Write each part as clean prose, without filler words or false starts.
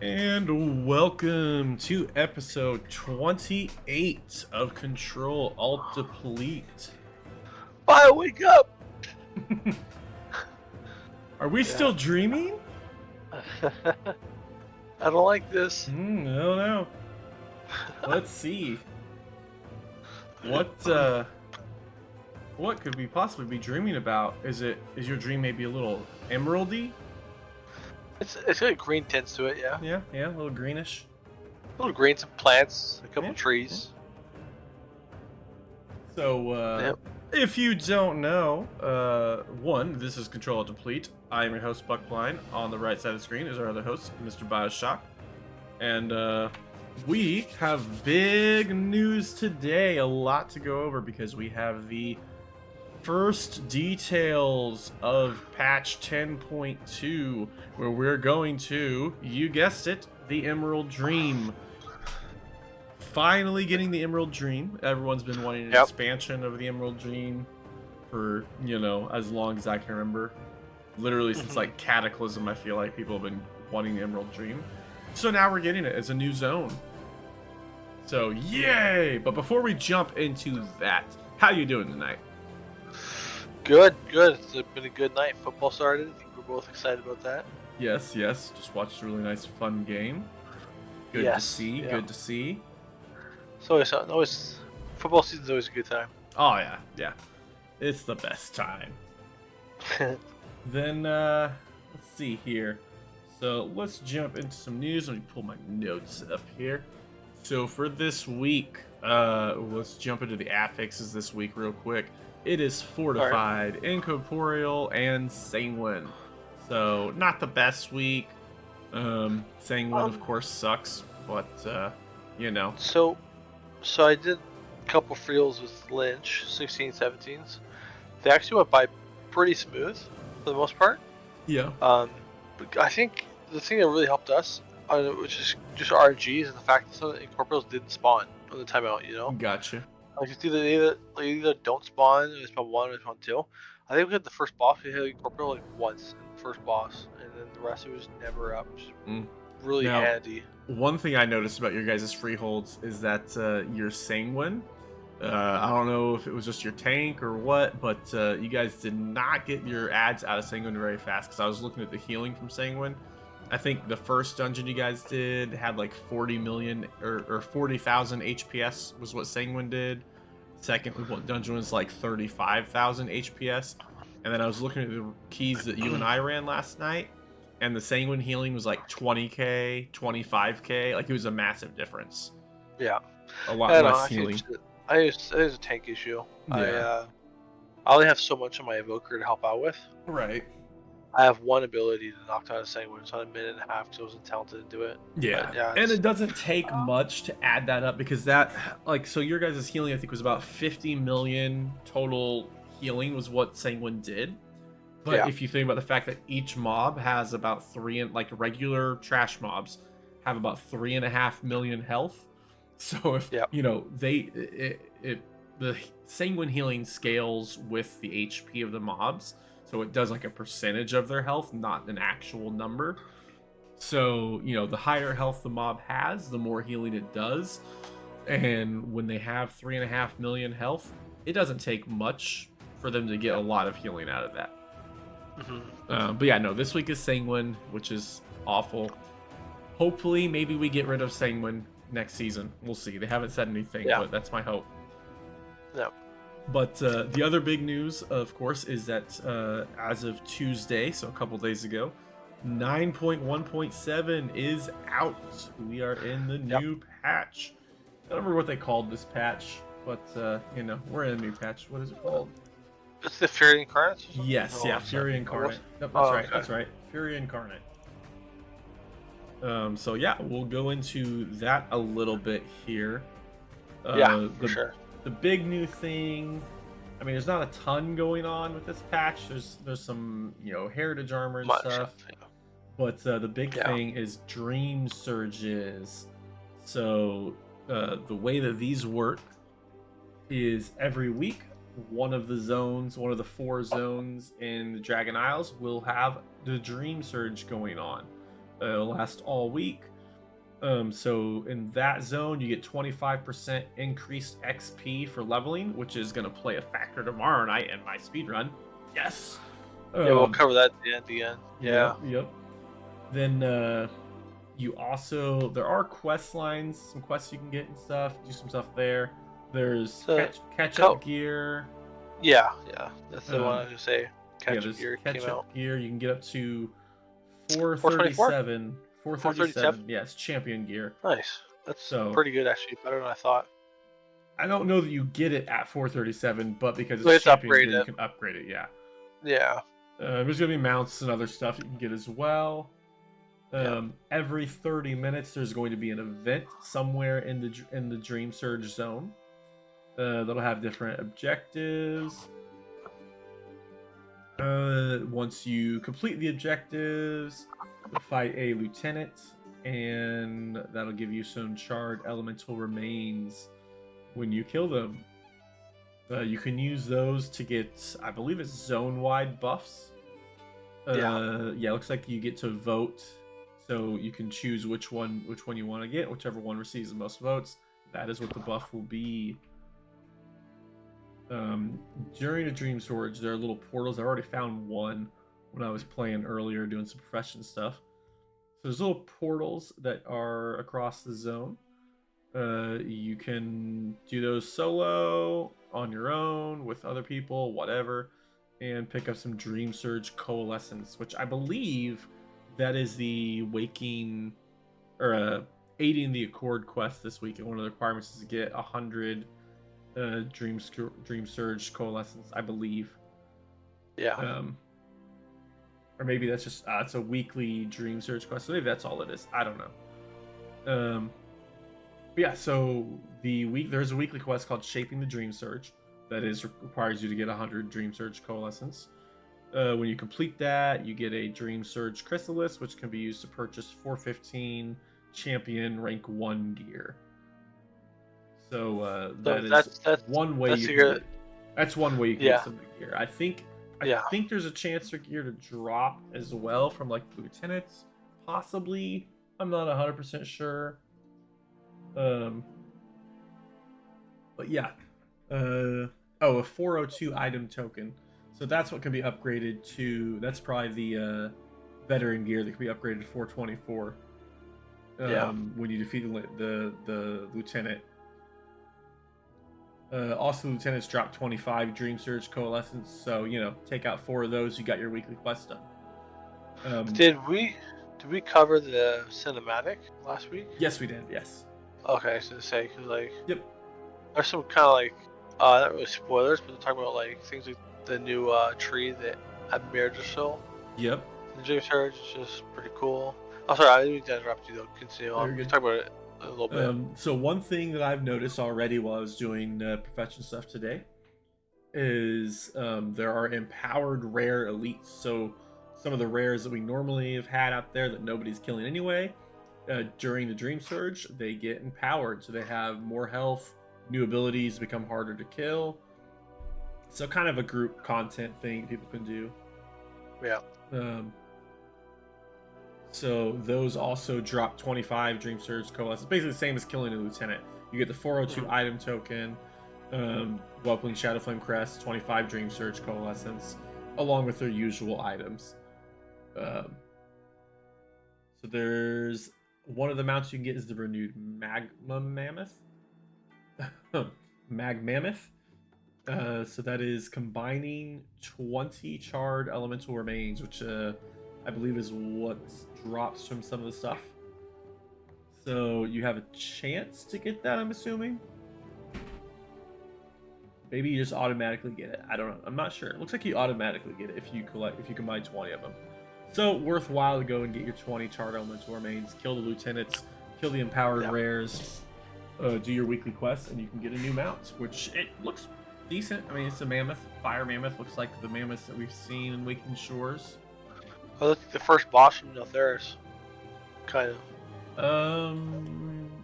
And welcome to episode 28 of Ctrl Alt Deplete. Wake up! Are we still dreaming? I don't like this. I don't know. Let's see. What could we possibly be dreaming about? Is your dream maybe a little emeraldy? It's got green tints to it, yeah. Yeah, a little greenish. A little green, some plants, a couple Yeah. trees. So, Yep. if you don't know, this is Ctrl Alt Deplete. I am your host, Buckblind. On the right side of the screen is our other host, Mr. Bioshock. And, we have big news today. A lot to go over because we have the first details of patch 10.2, where we're going to, you guessed it, the Emerald Dream. Finally getting the Emerald Dream. Everyone's been wanting an expansion of the Emerald Dream for, as long as I can remember. Literally since like Cataclysm, I feel like people have been wanting the Emerald Dream. So now we're getting it as a new zone. So yay! But before we jump into that, how you doing tonight? Good. It's been a good night. Football started. I think we're both excited about that. Yes. Just watched a really nice, fun game. Good to see. So always football season's always a good time. Oh yeah. It's the best time. Then let's see here. So let's jump into some news. Let me pull my notes up here. So for this week, let's jump into the affixes this week real quick. It is Fortified, Incorporeal, and Sanguine. So not the best week. Sanguine of course sucks, but So I did a couple freels with Lynch, 16, 17s. They actually went by pretty smooth for the most part. Yeah. But I think the thing that really helped us, which is just RNGs, is the fact that some of the Incorporeals didn't spawn on the timeout, Gotcha. Like it's either don't spawn, or they spawn one, or they spawn two. I think we had the first boss, we had Incorporeal like once in the first boss, and then the rest it was never up. Really Now, handy. One thing I noticed about your guys' freeholds is that your Sanguine, I don't know if it was just your tank or what, but you guys did not get your ads out of Sanguine very fast, because I was looking at the healing from Sanguine. I think the first dungeon you guys did had like 40 million or 40,000 HPS was what Sanguine did. Second dungeon was like 35,000 HPS. And then I was looking at the keys that you and I ran last night, and the Sanguine healing was like 20k, 25k. Like it was a massive difference. Yeah. A lot less healing. It is a tank issue. Yeah. I only have so much on my evoker to help out with. Right. I have one ability to knock down a Sanguine, so I'm a minute and a half because I wasn't talented to do it. Yeah, But, and it doesn't take much to add that up, because that, so your guys' healing I think was about 50 million total healing was what Sanguine did. But if you think about the fact that each mob has about regular trash mobs have about 3.5 million health. So if the Sanguine healing scales with the HP of the mobs, so it does like a percentage of their health, not an actual number. So the higher health the mob has, the more healing it does. And when they have 3.5 million health, it doesn't take much for them to get a lot of healing out of that. But yeah, no, this week is Sanguine, which is awful. Hopefully, maybe we get rid of Sanguine next season. We'll see. They haven't said anything, but that's my hope. Yeah. But the other big news, of course, is that as of Tuesday, so a couple days ago, 9.1.7 is out. We are in the new patch. I don't remember what they called this patch, but we're in a new patch. What is it called? It's the Fury Incarnate? Yes, Fury Incarnate. Yep, that's right. Fury Incarnate. So yeah, we'll go into that a little bit here. For sure. The big new thing, I mean, there's not a ton going on with this patch. There's some heritage armor and stuff. But the big thing is dream surges. So the way that these work is every week, one of the 4 zones in the Dragon Isles will have the dream surge going on. It'll last all week. So in that zone, you get 25% increased XP for leveling, which is going to play a factor tomorrow night in my speed run. Yes. Yeah, we'll cover that at the end. Yeah. Yep. Then there are quest lines, some quests you can get and stuff. Do some stuff there. There's catch up gear. Yeah, that's the one I was gonna say. Catch up gear came out. Gear. You can get up to 437. 437. Yes, champion gear. Nice. That's pretty good actually. Better than I thought. I don't know that you get it at 437, but because it's champion gear, you can upgrade it. Yeah. Yeah. There's gonna be mounts and other stuff you can get as well. Every 30 minutes, there's going to be an event somewhere in the Dream Surge zone. That'll have different objectives. Once you complete the objectives, fight a lieutenant, and that'll give you some charred elemental remains when you kill them. You can use those to get, I believe it's zone-wide buffs. It looks like you get to vote, so you can choose which one you want to get. Whichever one receives the most votes, that is what the buff will be. During the Dream Storage, there are little portals. I already found one when I was playing earlier, doing some profession stuff. So there's little portals that are across the zone. You can do those solo, on your own, with other people, whatever, and pick up some Dream Surge Coalescence, which I believe that is the waking or aiding the Accord quest this week. And one of the requirements is to get 100 Dream Surge Coalescence, I believe. Yeah. Or maybe that's just it's a weekly Dream Surge quest. So maybe that's all it is. I don't know. But yeah, so there's a weekly quest called Shaping the Dream Surge that requires you to get 100 Dream Surge Coalescence. When you complete that, you get a Dream Surge Chrysalis, which can be used to purchase 415 Champion Rank 1 gear. So that's one way you can get. That's one way you can get some gear. I think there's a chance for gear to drop as well from like lieutenants, possibly. I'm not 100% sure. But yeah. A 402 item token. So that's what can be upgraded to. That's probably the veteran gear that can be upgraded to 424. When you defeat the lieutenant. Also, the lieutenants drop 25 Dream Surge Coalescence. So take out 4 of those. You got your weekly quest done. Did we cover the cinematic last week? Yes, we did. Yes. Okay, so to say, because yep, there's some kind of not really spoilers, but they're talking about things like the new tree that Admir just saw. Yep. The Dream Surge is just pretty cool. Oh, sorry, I didn't interrupt you though. Continue on. Talk about it a little bit. So one thing that I've noticed already while I was doing profession stuff today is there are empowered rare elites. So some of the rares that we normally have had out there that nobody's killing anyway, during the Dream Surge, they get empowered. So they have more health, new abilities, become harder to kill. So kind of a group content thing people can do. Yeah. So those also drop 25 Dream Surge Coalescence. Basically the same as killing a lieutenant. You get the 402 item token, Welcoming Shadowflame Crest, 25 Dream Surge Coalescence, along with their usual items. So there's one of the mounts you can get is the renewed Magma Mammoth. Mammoth. So that is combining 20 charred elemental remains, which I believe is what drops from some of the stuff. So you have a chance to get that, I'm assuming. Maybe you just automatically get it. I don't know. I'm not sure. It looks like you automatically get it if you combine 20 of them. So worthwhile to go and get your 20 charred elemental remains, kill the lieutenants, kill the empowered rares, do your weekly quests, and you can get a new mount, which it looks decent. I mean, it's a mammoth. Fire mammoth looks like the mammoths that we've seen in Waking Shores. Oh, that's the first boss from Neltharis. Kind of.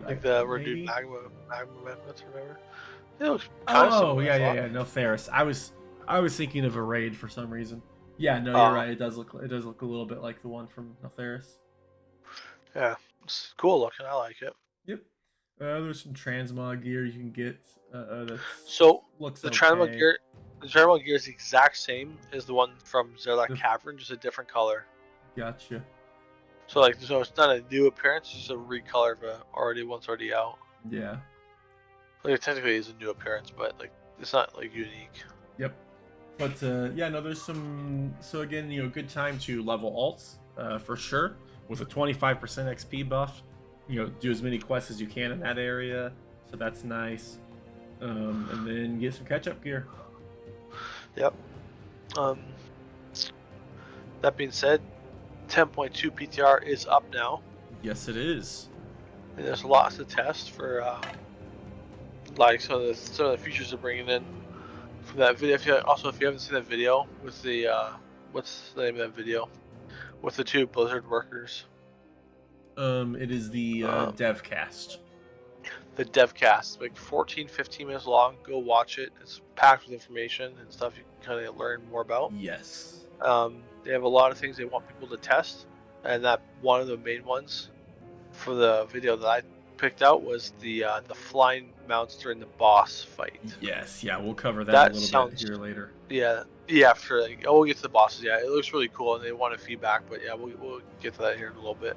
Like the renewed magma mammoths or whatever. It looks kind of similar. Yeah. Neltharis. I was thinking of a raid for some reason. Yeah, no, you're right. It does look a little bit like the one from Neltharis. Yeah. It's cool looking. I like it. Yep. There's some transmog gear you can get. That's So looks the Transmog okay. gear, is the exact same as the one from Zerlak The, Cavern, just a different color. gotcha. So like, so it's not a new appearance, it's just a recolor of a already out. Yeah. Like technically, it's a new appearance, but like it's not like unique. Yep. But yeah, no, there's some. So again, good time to level alts for sure with a 25% XP buff. Do as many quests as you can in that area, so that's nice. And then get some catch-up gear. Yep. Um. That being said, 10.2 PTR is up now. Yes, it is. And there's lots to test for like some of the features they're bringing in from that video. If you haven't seen that video with the what's the name of that video with the two Blizzard workers? It is the Um, devcast. the devcast, like 14, 15 minutes long. Go watch it. It's packed with information and stuff you can kind of learn more about. Yes. They have a lot of things they want people to test, and that one of the main ones for the video that I picked out was the flying mounts during the boss fight. Yes. Yeah, we'll cover that a That little bit sounds here later. yeah for sure. Like, we'll get to the bosses. Yeah, it looks really cool, and they wanted feedback, but yeah, we'll get to that here in a little bit.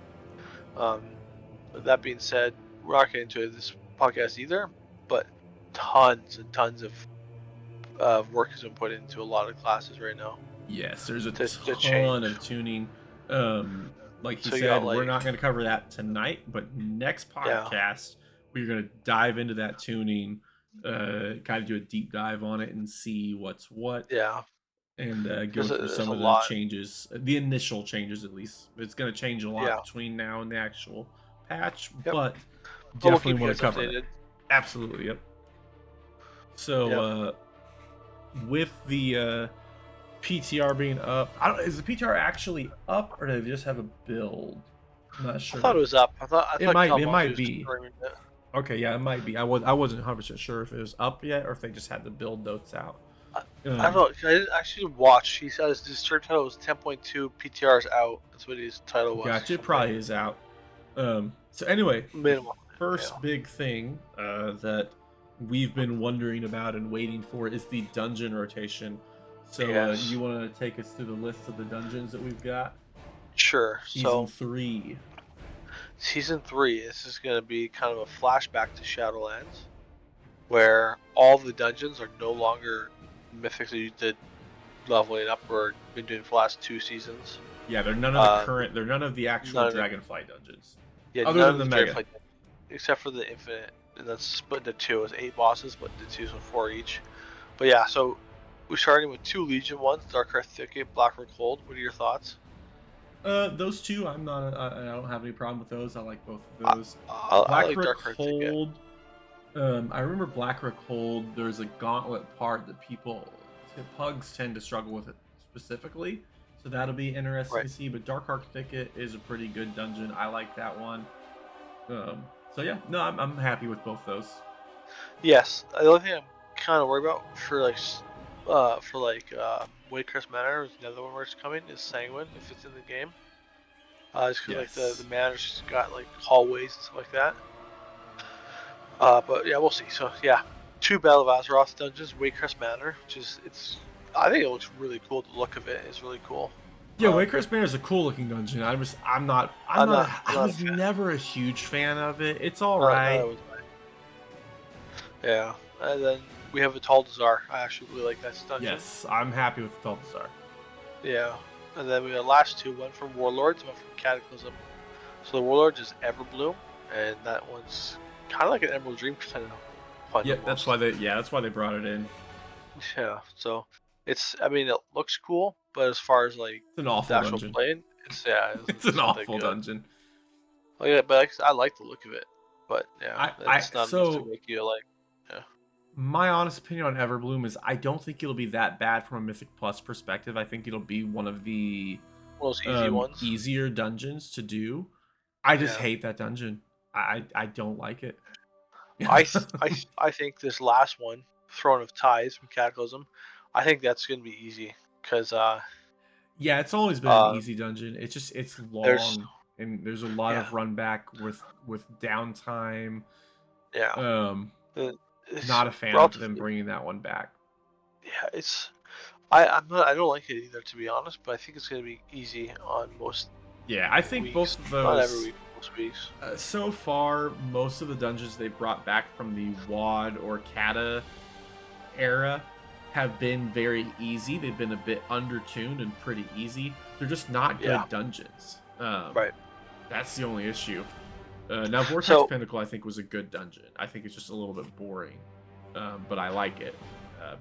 But that being said, we're not getting into this podcast either, but tons and tons of work has been put into a lot of classes right now. Yes, there's a To ton change. of tuning. Like he So you got said, we're like not going to cover that tonight, but next yeah podcast we're going to dive into that tuning, kind of do a deep dive on it and see what's what, yeah and go because through there's some a of the lot. changes, the initial changes at least. It's going to change a lot Yeah. between now and the actual patch, Yep. but But we'll definitely keep you want guys to cover it. updated. Absolutely, yep. So Yep. with the PTR being up. I don't. Is the PTR actually up, or do they just have a build? I'm not I thought sure. it was up. I It thought might. It Kalamazoo might was be. streaming it. Okay, yeah, it might be. I wasn't 100% sure if it was up yet or if they just had the build notes out. I don't know. I didn't actually watch. He says his search title was 10.2 PTRs out. That's what his title was or Gotcha. It something. probably is out. So anyway, the Minimum. Yeah. first big thing that we've been wondering about and waiting for is the dungeon rotation. So Yes. you want to take us through the list of the dungeons that we've got? Sure. Season So 3. season 3. This is going to be kind of a flashback to Shadowlands, where all the dungeons are no longer mythics that you did leveling up or been doing for the last 2 seasons. Yeah, they're none of the current. They're none of the actual None of the, Dragonfly dungeons, yeah, other none than of the the Mega. Dragonfly except for the Infinite, and that's split into 2. It's 8 bosses, but the 2 are 4 each. But yeah, so we're starting with 2 Legion ones, Darkheart Thicket, Blackrock Hold. What are your thoughts? Those two, I'm not. I don't have any problem with those. I like both of those. I like Blackrook Darkheart Thicket. Hold. I remember Blackrook Hold. There's a gauntlet part that pugs tend to struggle with it specifically. So that'll be interesting Right. to see. But Darkheart Thicket is a pretty good dungeon. I like that one. So yeah, no, I'm happy with both those. Yes, the only thing I'm kind of worried about for Waycrest Manor, is another one where it's coming, is Sanguine if it's in the game. Just because like the Yes. manor's got like hallways and stuff like that. But yeah, we'll see. So yeah, 2 Battle of Azeroth dungeons, Waycrest Manor, which is I think it looks really cool. The look of it is really cool. Yeah, Waycrest Manor is a cool looking dungeon. I was I'm not a fan. never a huge fan of it. It's all Not right. always mine. Yeah, and then we have a Taldazar. I actually really like that dungeon. Yes, I'm happy with Balthazar. Yeah, and then we got last 2, one from Warlords, one from Cataclysm. So the Warlords is Everbloom, and that one's kind of like an Emerald Dream kind of fun. Yeah, Almost. that's why they brought it in. Yeah, so I mean, it looks cool, but as far as like It's an the awful actual dungeon. playing, it's It's an not that awful good. dungeon. Like, yeah, but I like the look of it, but yeah, I it's not enough to so make you like. Yeah. my honest opinion on Everbloom is I don't think it'll be that bad from a Mythic Plus perspective. I think it'll be one of the One of those easy ones. easier dungeons to do. I just Yeah. hate that dungeon. I don't like it. I think this last one, Throne of Ties from Cataclysm, I think that's gonna be easy because Yeah, it's always been an easy dungeon. It's there's long and there's a lot Yeah. of run back with downtime. Yeah. Um, It's Not a fan of them relatively. bringing that one back. Yeah. I don't like it either, to be honest. But I think it's gonna be easy on most Yeah, I think weeks. both of Not every those. week, most weeks. So far, most of the dungeons they brought back from the WAD or Kata era have been very easy. They've been a bit undertuned and pretty easy. They're just not Yeah. good dungeons. Right. That's the only issue. Now, Vortex So Pinnacle, I think, was a good dungeon. I think it's just a little bit boring, but I like it.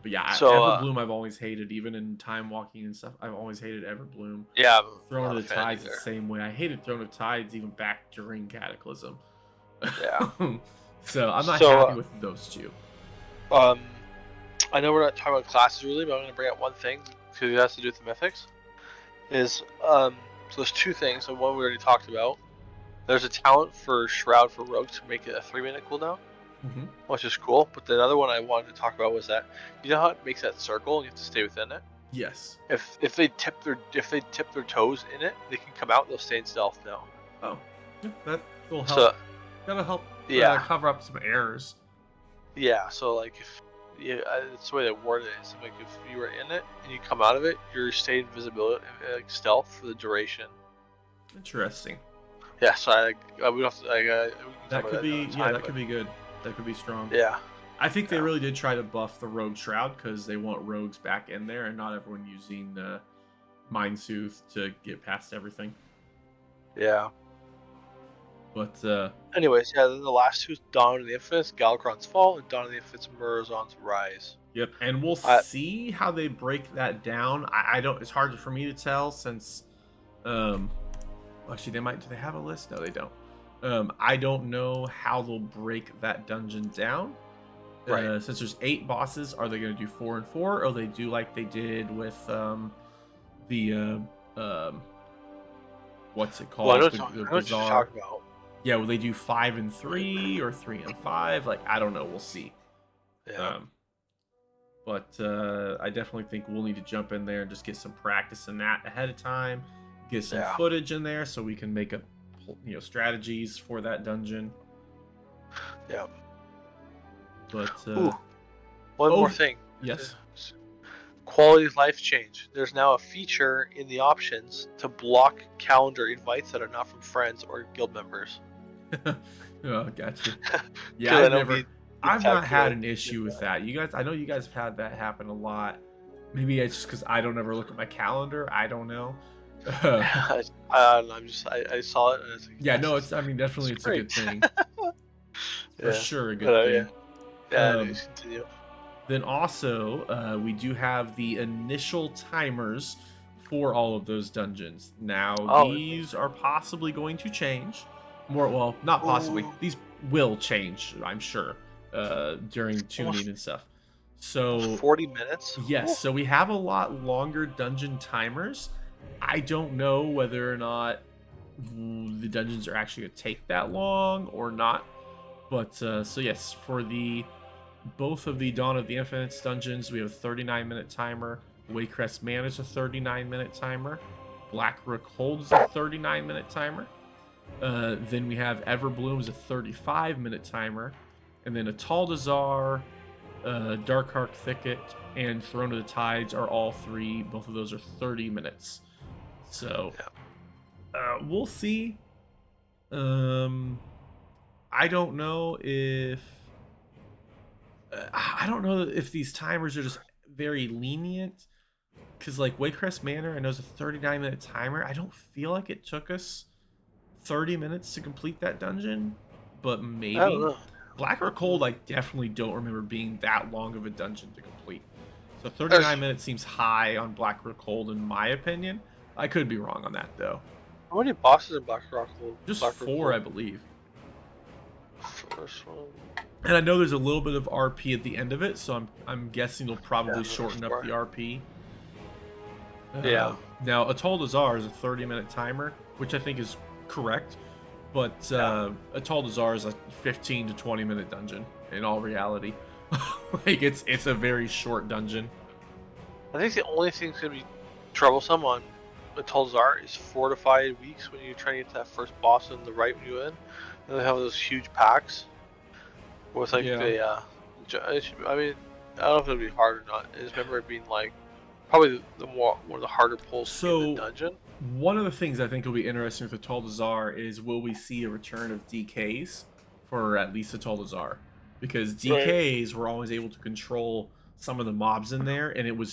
But yeah, so Everbloom I've always hated, even in time walking and stuff. I've always hated Everbloom. yeah, I'm Throne not a of the fan Tides the either. same way. I hated Throne of Tides even back during Cataclysm. Yeah. So I'm not So happy with those two. um, I know we're not talking about classes really, but I'm gonna bring up one thing because it has to do with the mythics. So there's two things. So one we already talked about. There's a talent for Shroud for Rogue to make it a 3-minute cooldown, Mm-hmm. which is cool. But the other one I wanted to talk about was that you know how it makes that circle and you have to stay within it. Yes. If they tip their toes in it, they can come out. They'll stay in stealth now. Oh, yeah, that will help. So That'll help yeah, cover up some errors. yeah. So like if it's the way they word it is like if you were in it and you come out of it, you're staying invisibility like stealth for the duration. Interesting. Yeah. So we don't have to, we can That talk could about be, another yeah, time, that but could be good. That could be strong. yeah. I think they Yeah. really did try to buff the Rogue Shroud because they want rogues back in there and not everyone using Mind Soothe to get past everything. Yeah. But Anyways, yeah. Then the last two, Dawn of the Infamous, Galakron's Fall, and Dawn of the Infamous, Murazon's Rise. yep, and we'll I see how they break that down. I don't. It's hard for me to tell since, actually they might. Do they have a list? No, they don't. I don't know how they'll break that dungeon down. right. Since there's 8 bosses, are they going to do 4 and 4, or they do like they did with the what's it Well, called? The I know what you're Bazaar. talking about. Yeah, will they do 5 and 3 or 3 and 5? Like I don't know. We'll see. Yeah. But I definitely think we'll need to jump in there and just get some practice in that ahead of time. Get some Yeah. footage in there so we can make up, strategies for that dungeon. Yeah. But Ooh, one more oh, thing. yes. Quality of life change. There's now a feature in the options to block calendar invites that are not from friends or guild members. Oh, gotcha. Yeah, I've not had an issue with that. that. You guys, I know you guys have had that happen a lot. Maybe it's just because I don't ever look at my calendar. I don't know. I saw it and it's like, Yeah, no, it's. I mean, definitely, it's a great. good thing. For Yeah. sure, a But, good thing. yeah. Anyways, continue. Then also, we do have the initial timers for all of those dungeons. Now, Oh, these are possibly going to change. Well, not possibly. Ooh. These will change, I'm sure, during tuning and stuff. So, 40 minutes? yes, so we have a lot longer dungeon timers. I don't know whether or not the dungeons are actually going to take that long or not. But, so yes, for both of the Dawn of the Infinites dungeons, we have a 39-minute timer. Waycrest Man is a 39-minute timer. Blackrook Hold is a 39-minute timer. Then we have Everbloom is a 35-minute timer. And then Ataldazar, Darkheart Thicket, and Throne of the Tides are all 3. Both of those are 30 minutes. So, we'll see. I don't know if these timers are just very lenient, because like Waycrest Manor, I know is a 39-minute timer. I don't feel like it took us 30 minutes to complete that dungeon, but I don't maybe. know. Black or Cold, I definitely don't remember being that long of a dungeon to complete. So 39 minutes seems high on Black or Cold in my opinion. I could be wrong on that though. How many bosses in Black Rock? Just Black 4, I believe. First one. And I know there's a little bit of RP at the end of it, so I'm guessing they'll probably shorten up the RP. Yeah. Now, Ataldazar is a 30-minute timer, which I think is correct, but Ataldazar is a 15 to 20-minute dungeon in all reality. Like it's a very short dungeon. I think the only thing that's gonna be troublesome on the Tulzar is 4 to 5 weeks when you're trying to get to that first boss on the right when you win. And they have those huge packs with like Yeah. the I mean, I don't know if it'll be hard or not. I just remember it being like probably one of the harder pulls in the So dungeon. one of the things I think will be interesting with the Taldazar is will we see a return of DKs for at least the Taldazar? Because Right. DKs were always able to control some of the mobs in there, and it was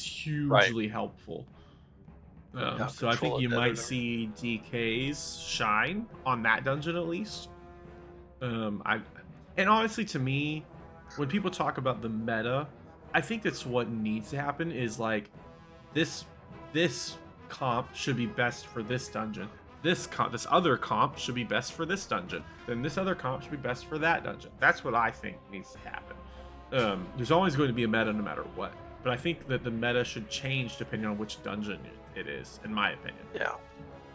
Right. hugely helpful. Yeah, So I think control you it better might and everything. see DKs shine on that dungeon at least. I and honestly, to me, when people talk about the meta, I think that's what needs to happen. Is like this this comp should be best for this dungeon. This other comp should be best for this dungeon. Then this other comp should be best for that dungeon. That's what I think needs to happen. There's always going to be a meta no matter what, but I think that the meta should change depending on which dungeon it is, in my opinion. Yeah.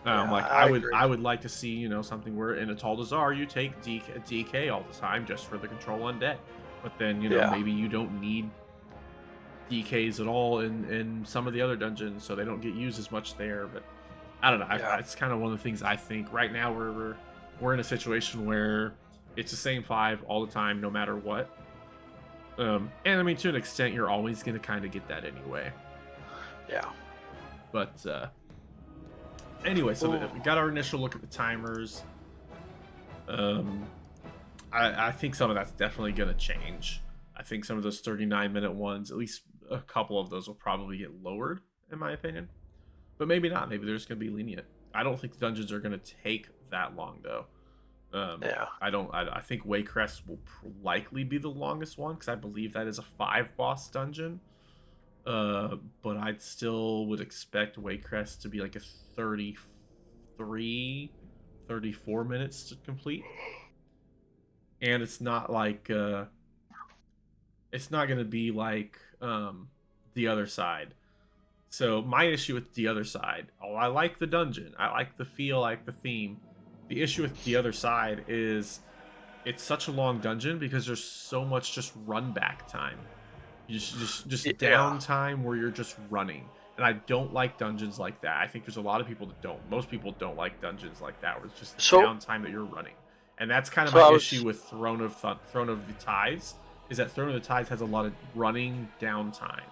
Yeah, Like I agree. I would like to see something where in a Taldazar you take DK all the time just for the control undead, but then Yeah. maybe you don't need DKs at all in some of the other dungeons, so they don't get used as much there. But I don't know. Yeah. It's kind of one of the things I think right now we're in a situation where it's the same 5 all the time, no matter what. And I mean, to an extent, you're always going to kind of get that anyway. Yeah. But anyway, so Ooh. we got our initial look at the timers. Um, I think some of that's definitely going to change. I think some of those 39-minute ones, at least a couple of those, will probably get lowered, in my opinion. But maybe not. Maybe they're just going to be lenient. I don't think the dungeons are going to take that long, though. Yeah. I don't. I think Waycrest will likely be the longest one because I believe that is a 5 boss dungeon. But I still would expect Waycrest to be like a 33, 34 minutes to complete. And it's not like it's not going to be like the other side. So my issue with the other side, oh, I like the dungeon, I like the feel, I like the theme. The issue with the other side is it's such a long dungeon because there's so much just run back time. Just Yeah. downtime where you're just running. And I don't like dungeons like that. I think there's a lot of people that don't. Most people don't like dungeons like that where it's just So downtime that you're running. And that's kind of so my I issue was with Throne of the Tides is that Throne of the Tides has a lot of running downtime.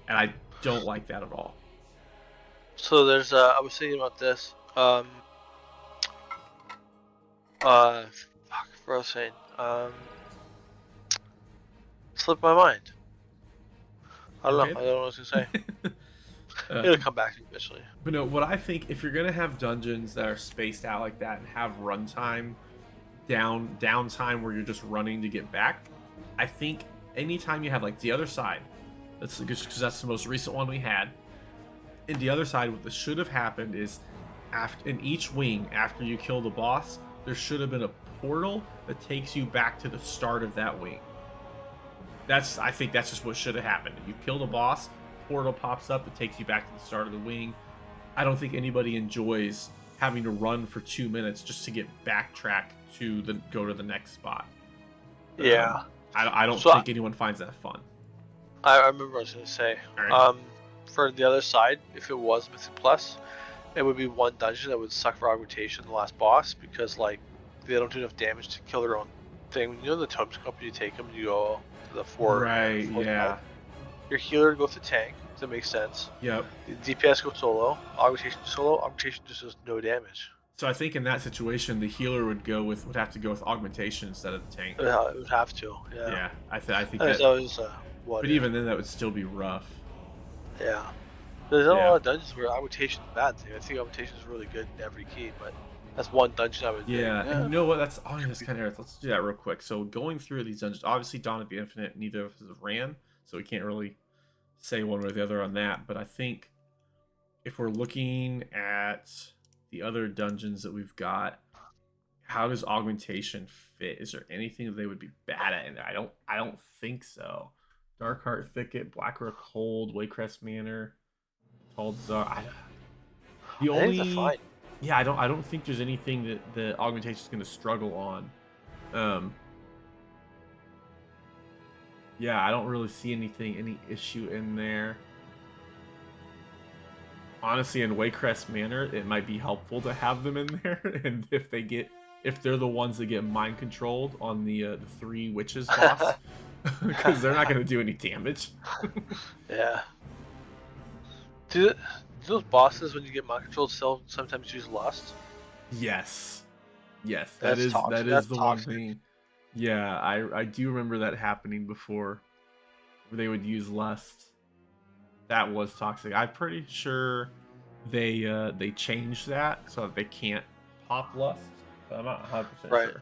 And I don't like that at all. so there's I was thinking about this. Fuck, what was I saying? Slipped my mind. I don't know. Okay. I don't know what I was gonna say. It'll um, come back eventually. but no, what I think if you're gonna have dungeons that are spaced out like that and have runtime downtime where you're just running to get back, I think anytime you have like the other side, that's because that's the most recent one we had. In the other side, what should have happened is after in each wing after you kill the boss, there should have been a portal that takes you back to the start of that wing. I think that's just what should have happened. You kill the boss, portal pops up that takes you back to the start of the wing. I don't think anybody enjoys having to run for 2 minutes just to get backtrack to go to the next spot. Yeah. I don't So think anyone finds that fun. I remember what I was gonna say. All right. For the other side, if it was Mythic Plus, it would be one dungeon that would suck for augmentation, the last boss, because like they don't do enough damage to kill their own thing. You know the totem company, you take them, you go to the Right. fourth Yeah. health. Your healer goes to tank. Does that make sense? Yep. The DPS goes solo. Augmentation solo. Augmentation just does no damage. So I think in that situation, the healer would have to go with augmentation instead of the tank. It would have to. Yeah. Yeah, I think That that. was what. But even then, that would still be rough. Yeah. There's not a Yeah. lot of dungeons where augmentation is a bad thing. I think augmentation is really good in every key, but that's one dungeon I would think. Yeah, and Yeah. you know what? That's kind of. Let's do that real quick. So going through these dungeons, obviously Dawn of the Infinite, neither of us have ran, so we can't really say one way or the other on that. But I think if we're looking at the other dungeons that we've got, how does augmentation fit? Is there anything that they would be bad at in there? I don't think so. Darkheart Thicket, Blackrock Hold, Waycrest Manor, Taldzar. The I think they're only fine. yeah, I don't think there's anything that the augmentation is going to struggle on. Um, yeah, I don't really see any issue in there. honestly, in Waycrest Manor, it might be helpful to have them in there. And if they're the ones that get mind controlled on the three witches boss, because they're not going to do any damage. Yeah. Do those bosses, when you get mind controlled, still sometimes use lust? Yes, yes, That's that toxic. is That's the one toxic. thing. Yeah, I do remember that happening before. Where they would use lust. That was toxic. I'm pretty sure they changed that so that they can't pop lust. But I'm not 100% Right. sure.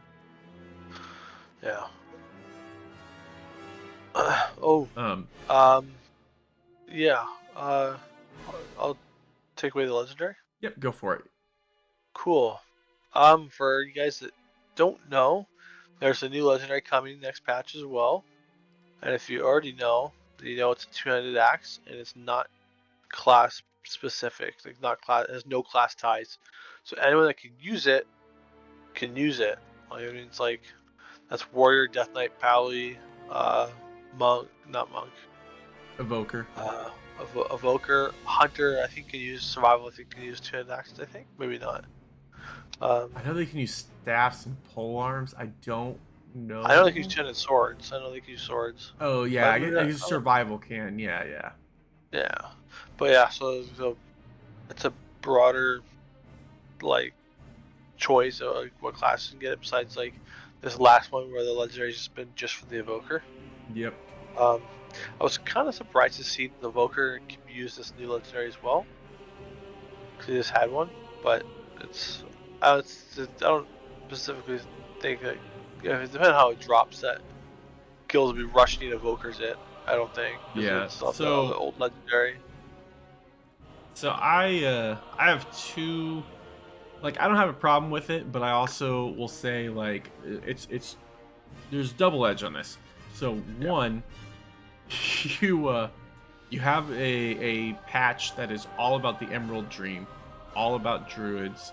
Yeah. Oh. Um, Um. Yeah. Uh. I'll take away the legendary. yep, go for it. Cool. For you guys that don't know, there's a new legendary coming next patch as well. And if you already know, you know it's a two-handed axe, and it's not class specific. Like not class, it has no class ties. So anyone that can use it can use it. Like, I mean, it's like that's warrior, death knight, pally, monk, not monk, Evoker. uh, evoker, hunter. I think can use survival. I think can use two-handed axes. I think maybe not. I know they can use staffs and pole arms. I don't I know they can use know. two-handed swords. I know they can use swords. Oh yeah, But I maybe guess, I not. guess survival can. Yeah, yeah. Yeah, but yeah. So it's a broader like choice of like, what class you can get it besides like this last one where the legendary's just been just for the evoker. Yep. Um, I was kind of surprised to see the evoker can use this new legendary as well because he just had one, but I don't specifically think that it depends on how it drops that kills will be rushing evokers it. I don't think because Yeah. it's of the old legendary. So I have two. Like I don't have a problem with it, but I also will say like it's there's double edge on this. So Yeah. one, you have a patch that is all about the Emerald Dream, all about druids,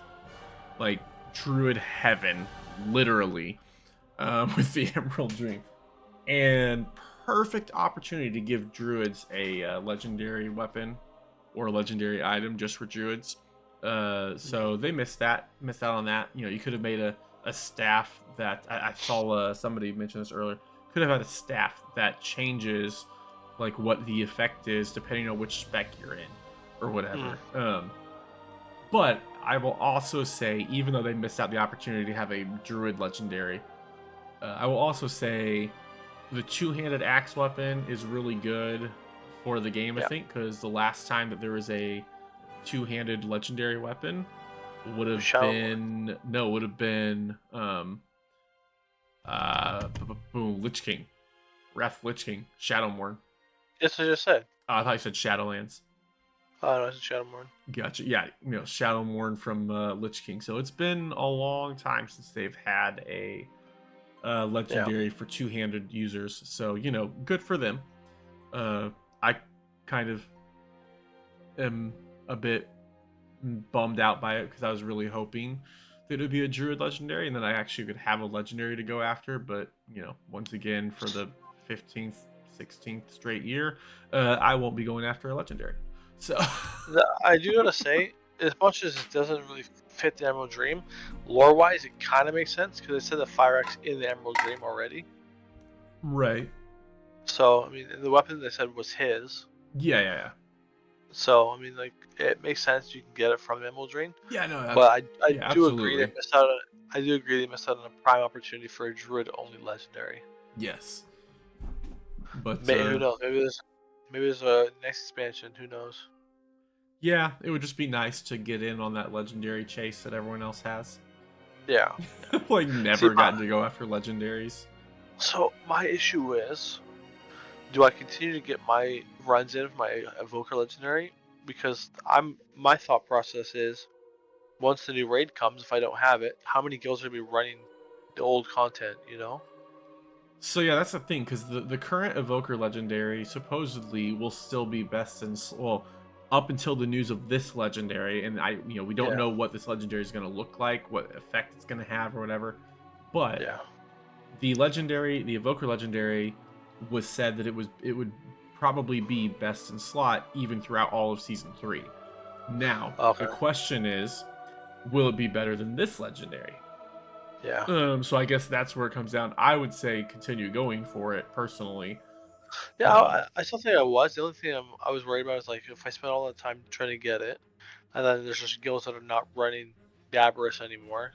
like druid heaven, literally, with the Emerald Dream, and perfect opportunity to give druids a legendary weapon or a legendary item just for druids. So they missed out on that. You know, you could have made a staff that I saw somebody mention this earlier. Could have had a staff that changes like what the effect is depending on which spec you're in or Mm. whatever. But I will also say, even though they missed out the opportunity to have a druid legendary, I will also say the two-handed axe weapon is really good for the game. I Yeah. think because the last time that there was a two-handed legendary weapon would With have Shadowmoor. been boom, Lich King, Wrath Lich King, Shadowmourne. Yes, I just said. I thought you said Shadowlands. Oh no, it's Shadowmoor. Gotcha. Yeah, you know, Shadowmourne from Lich King. So it's been a long time since they've had a Yeah. legendary for two-handed users. So you know, good for them. I kind of am a bit bummed out by it because I was really hoping that it would be a druid legendary and then I actually could have a legendary to go after. But you know, once again, for the 15th, 16th straight year, I won't be going after a legendary. So I do gotta say, as much as it doesn't really fit the Emerald Dream, lore-wise, it kind of makes sense because they said the Fire Axe in the Emerald Dream already. right, So I mean, the weapon they said was his. yeah, yeah, yeah. So I mean, like it makes sense you can get it from the Emerald Dream. Yeah, no, But I yeah, do agree they absolutely. missed out on. I do agree they missed out on a prime opportunity for a Druid-only legendary. Yes, but Who knows? Maybe there's a next expansion. Who knows? yeah, it would just be nice to get in on that legendary chase that everyone else has. Yeah. Like, See, never gotten to go after legendaries. so my issue is, do I continue to get my runs in of my Evoker Legendary? Because my thought process is, once the new raid comes, if I don't have it, how many guilds are gonna be running the old content? You know? So yeah, that's the thing, because the current Evoker Legendary supposedly will still be best in well, up until the news of this legendary, and we don't Yeah. know what this legendary is going to look like, what effect it's going to have, or whatever. But Yeah. the Evoker Legendary, was said that it would probably be best in slot even throughout all of season 3. Now, Okay. the question is, will it be better than this legendary? Yeah. So I guess that's where it comes down. I would say continue going for it personally. Yeah, Um, I still think I was. The only thing I was worried about is like if I spend all the time trying to get it, and then there's just guilds that are not running Gabrus anymore,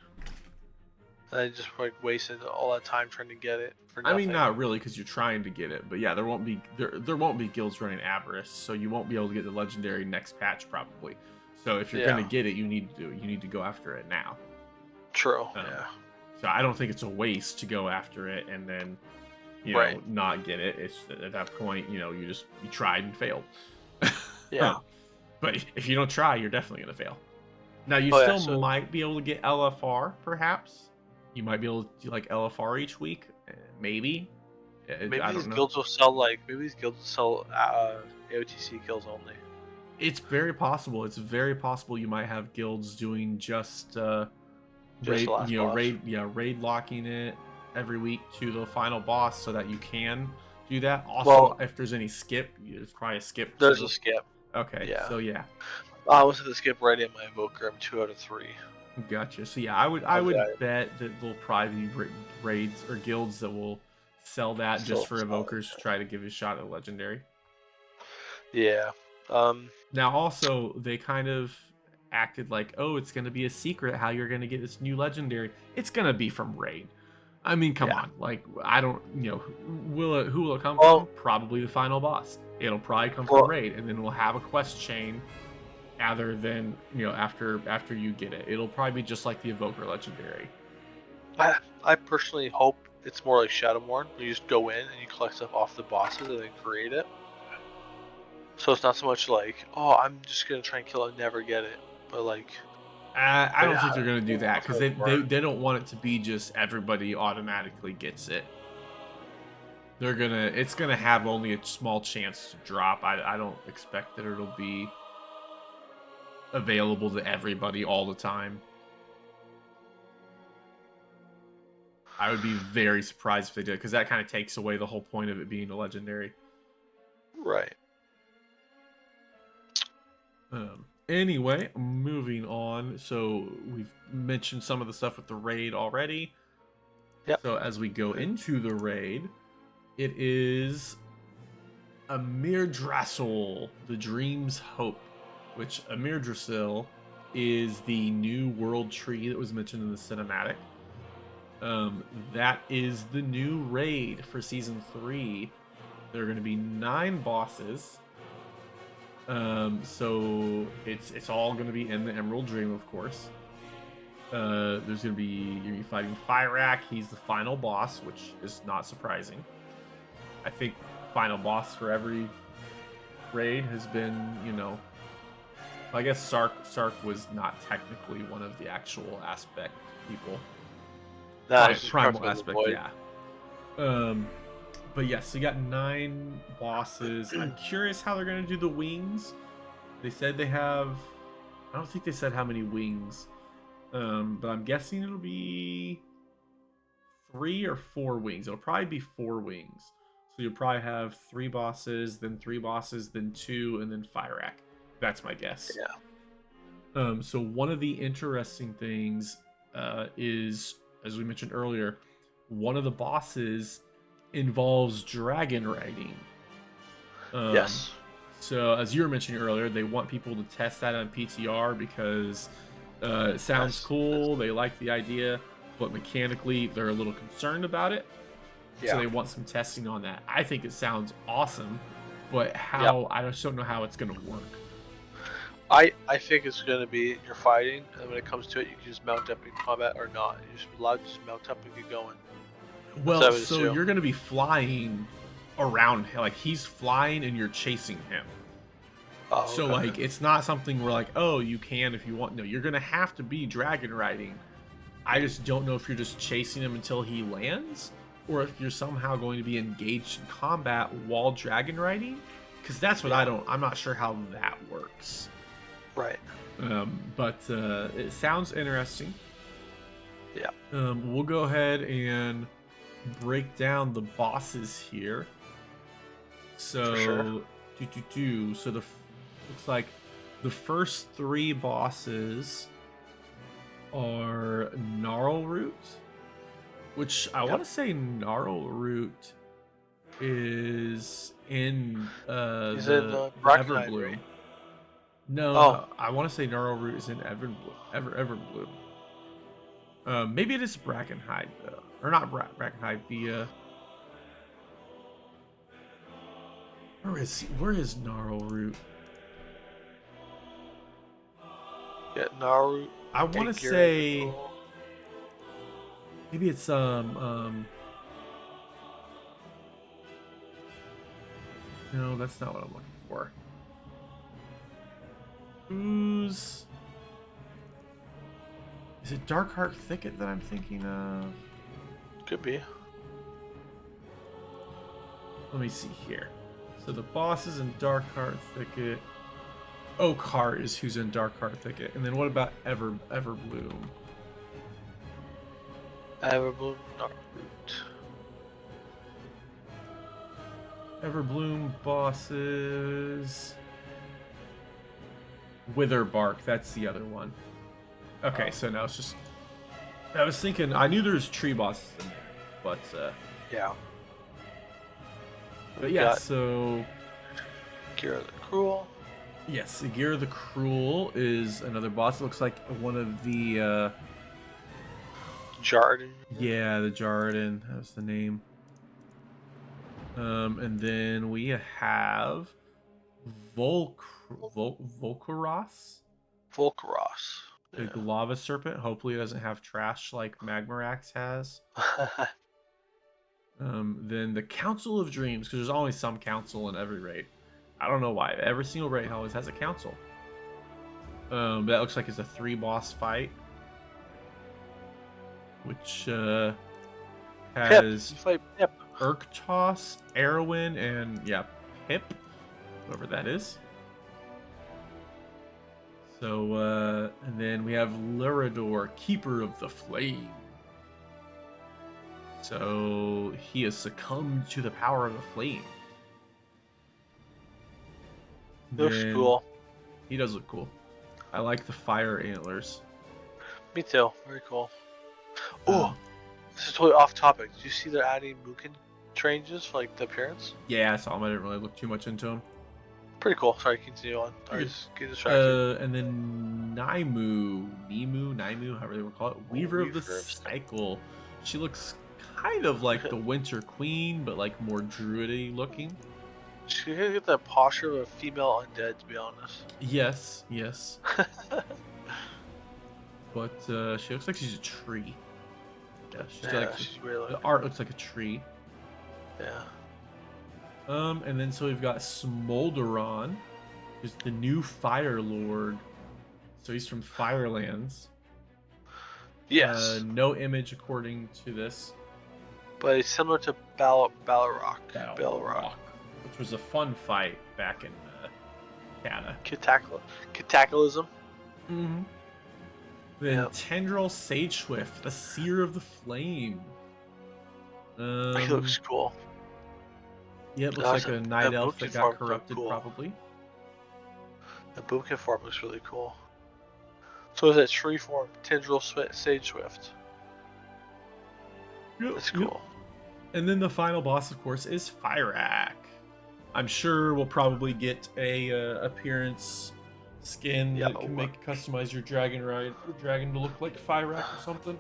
and I just like wasted all that time trying to get it for I mean, nothing. not really, because you're trying to get it, but yeah, there won't be guilds running Avarice, so you won't be able to get the legendary next patch probably. So if you're Yeah. gonna get it, you need to go after it now. True. Um, Yeah. so I don't think it's a waste to go after it and then Right. not get it. It's at that point, you tried and failed. Yeah. But if you don't try, you're definitely gonna fail. Now you Oh yeah. still So might be able to get LFR, perhaps. You might be able to do like LFR each week, maybe. maybe I these don't know. guilds will sell like maybe these guilds will sell AOTC kills only. It's very possible. It's very possible you might have guilds doing just Just the last boss. raid locking it every week to the final boss so that you can do that. Also, Well, if there's any skip, there's probably a skip there's a too. skip. Okay, Yeah. so yeah, I was at the skip right in my invoker. I'm 2 out of 3. gotcha. So yeah, I Okay. would bet that there'll probably be raids or guilds that will sell that just Still for solid. evokers to try to give a shot at legendary. Yeah. Now, also, they kind of acted like, oh, it's going to be a secret how you're going to get this new legendary. It's going to be from raid. I mean, come Yeah. on. Like, I don't, who will it come from? Well, Probably the final boss. It'll probably come from well, raid, and then we'll have a quest chain other than, after you get it. It'll probably be just like the Evoker legendary. I personally hope it's more like Shadowmourne, where you just go in and you collect stuff off the bosses and then create it. So it's not so much like, oh, I'm just gonna try and kill it and never get it, but like, I but don't yeah, think they're going to do that that's because how they, it they, works. they don't want it to be just everybody automatically gets it. It's gonna have only a small chance to drop. I don't expect that it'll be available to everybody all the time. I would be very surprised if they did, because that kind of takes away the whole point of it being a legendary. Right. Anyway, moving on. So we've mentioned some of the stuff with the raid already. Yep. So as we go into the raid, it is Amir Drasil, the Dream's Hope, which Amir Drasil is the new world tree that was mentioned in the cinematic. That is the new raid for season 3. There are going to be 9 bosses. So it's all going to be in the Emerald Dream, of course. You're going to be fighting Fyrak. He's the final boss, which is not surprising. I think final boss for every raid has been, I guess Sark was not technically one of the actual aspect people. Primal aspect, yeah. But yes, so you got 9 bosses. I'm curious how they're gonna do the wings. They said they have. I don't think they said how many wings. But I'm guessing it'll be 3 or 4 wings. It'll probably be 4 wings. So you'll probably have 3 bosses, then 3 bosses, then 2, and then Fyrak. That's my guess. Yeah. So one of the interesting things is, as we mentioned earlier, one of the bosses involves dragon riding. Yes. So as you were mentioning earlier, they want people to test that on PTR because it sounds cool. They like the idea, but mechanically they're a little concerned about it. Yeah. So they want some testing on that. I think it sounds awesome, but I just don't know how it's going to work. I think it's gonna be you're fighting, and when it comes to it, you can just mount up in combat or not. You're just allowed to just mount up and get going. Well, so you're going to be flying around, like he's flying and you're chasing him. Oh, so okay. like it's not something where like, oh, you can if you want. No, you're going to have to be dragon riding. I just don't know if you're just chasing him until he lands, or if you're somehow going to be engaged in combat while dragon riding, because that's what I'm not sure how that works. Right. But it sounds interesting. Yeah. We'll go ahead and break down the bosses here. So, For sure. So looks like The first 3 bosses are Gnarl Root, which I want to say Gnarl Root is in He's in the Bracknide, Everbloom. right? No, Oh, I want to say Gnarl Root is in Everbloom. Maybe it is Brackenhide though, or not Brackenhide. The where is Gnarl Root? yeah, Naru. I want to say maybe it's no, that's not what I'm looking for. Who's is it Darkheart Thicket that I'm thinking of? Could be. Let me see here. So the boss is in Darkheart Thicket. Oakheart is who's in Darkheart Thicket. And then what about Everbloom? Everbloom, Naru. Everbloom bosses. Witherbark, that's the other one. Okay, so now it's just I was thinking I knew there's tree bosses in there, but Yeah. but yeah, so Gira the Cruel. yes, Agira the Cruel is another boss. It looks like one of the Jarden. yeah, the Jarden, that was the name. And then we have Volcaros, Volcaros. the lava serpent. Hopefully, it doesn't have trash like Magmarax has. Then the Council of Dreams, because there's always some council in every raid. I don't know why. Every single raid always has a council. But that looks like it's a 3 boss fight, which has Pip. Urktos, Erwin, and yeah, Pip, whoever that is. So, and then we have Luridor, Keeper of the Flame. So he has succumbed to the power of the flame. Looks cool. He does look cool. I like the fire antlers. Me too. Very cool. Oh, this is totally off topic. Did you see they're adding Mukin changes for like the appearance? Yeah, I saw him. I didn't really look too much into him. Pretty cool. Sorry, continue on. I just get distracted. And then Naimu, however they would call it, Weaver of the Cycle. She looks kind of like the Winter Queen, but like more druidy looking. She could get the posture of a female undead, to be honest. Yes. But she looks like she's a tree. Yeah, she's weird. The art looks like a tree. Yeah. And then so we've got Smolderon, who's the new Fire Lord. So he's from Firelands. Yes. No image according to this. But it's similar to Balrog, which was a fun fight back in Cata. Cataclysm. Mm-hmm. Then Tendril Sageswift, the Seer of the Flame. He looks cool. Yeah, it looks like a night elf that got corrupted, probably. The Boomkin form looks really cool. So is that tree form, Tendril Sageswift. That's cool. Yep. And then the final boss, of course, is Fireack. I'm sure we'll probably get a appearance skin that can customize your dragon to look like Fireack or something.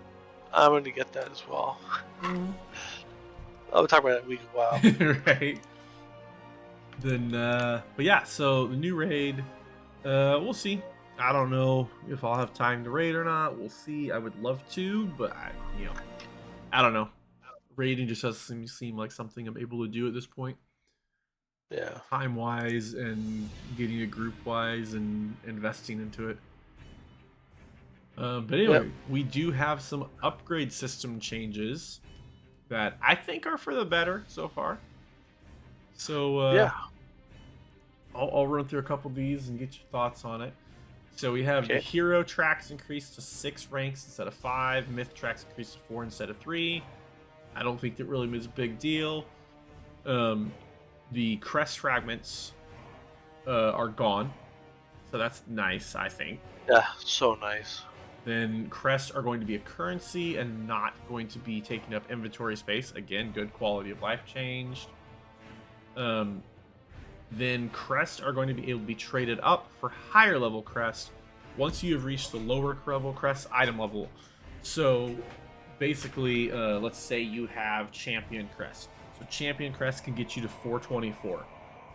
I'm going to get that as well. Mm-hmm. I'll talk about that in a week a while. Right. Then, but yeah, so the new raid, we'll see. I don't know if I'll have time to raid or not. We'll see. I would love to, but I don't know. Raiding just doesn't seem like something I'm able to do at this point. Yeah. Time-wise and getting a group-wise and investing into it. But anyway, we do have some upgrade system changes that I think are for the better so far. So I'll run through a couple of these and get your thoughts on it. So we have the hero tracks increased to 6 ranks instead of 5. Myth tracks increased to 4 instead of 3. I don't think that really is a big deal. The crest fragments are gone. So that's nice, I think. Yeah, so nice. Then crests are going to be a currency and not going to be taking up inventory space. Again, good quality of life changed. Um, then crests are going to be able to be traded up for higher level crests once you have reached the lower level crest item level. So basically, let's say you have champion crest. So champion crest can get you to 424.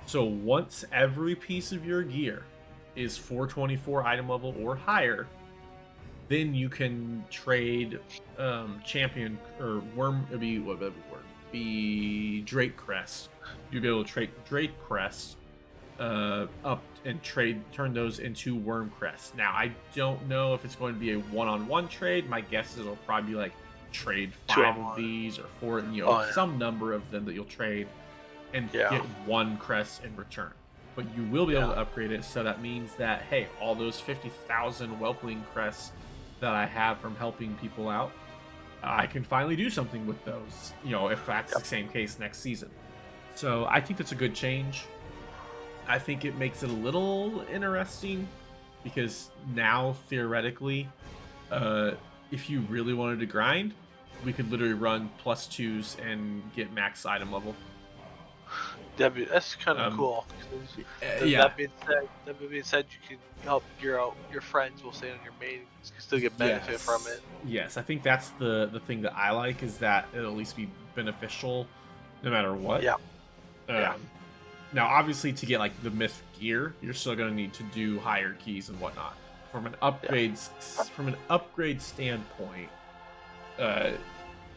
So once every piece of your gear is 424 item level or higher, then you can trade champion or worm. It'd be what would it be Drake crest. You'd be able to trade Drake crest up and turn those into worm crests. Now I don't know if it's going to be a one-on-one trade. My guess is it'll probably be like trade 5 of these or 4, some number of them that you'll trade and get one crest in return. But you will be able to upgrade it, so that means that, hey, all those 50,000 welcoming crests that I have from helping people out, I can finally do something with those, if that's the same case next season. So I think that's a good change. I think it makes it a little interesting because now, theoretically, if you really wanted to grind, we could literally run +2s and get max item level. That's kind of cool. That being said, you can help your friends. Will say on your main, you can still get benefit from it. Yes, I think that's the thing that I like, is that it'll at least be beneficial no matter what. Now, obviously, to get like the myth gear, you're still going to need to do higher keys and whatnot. From an upgrade standpoint,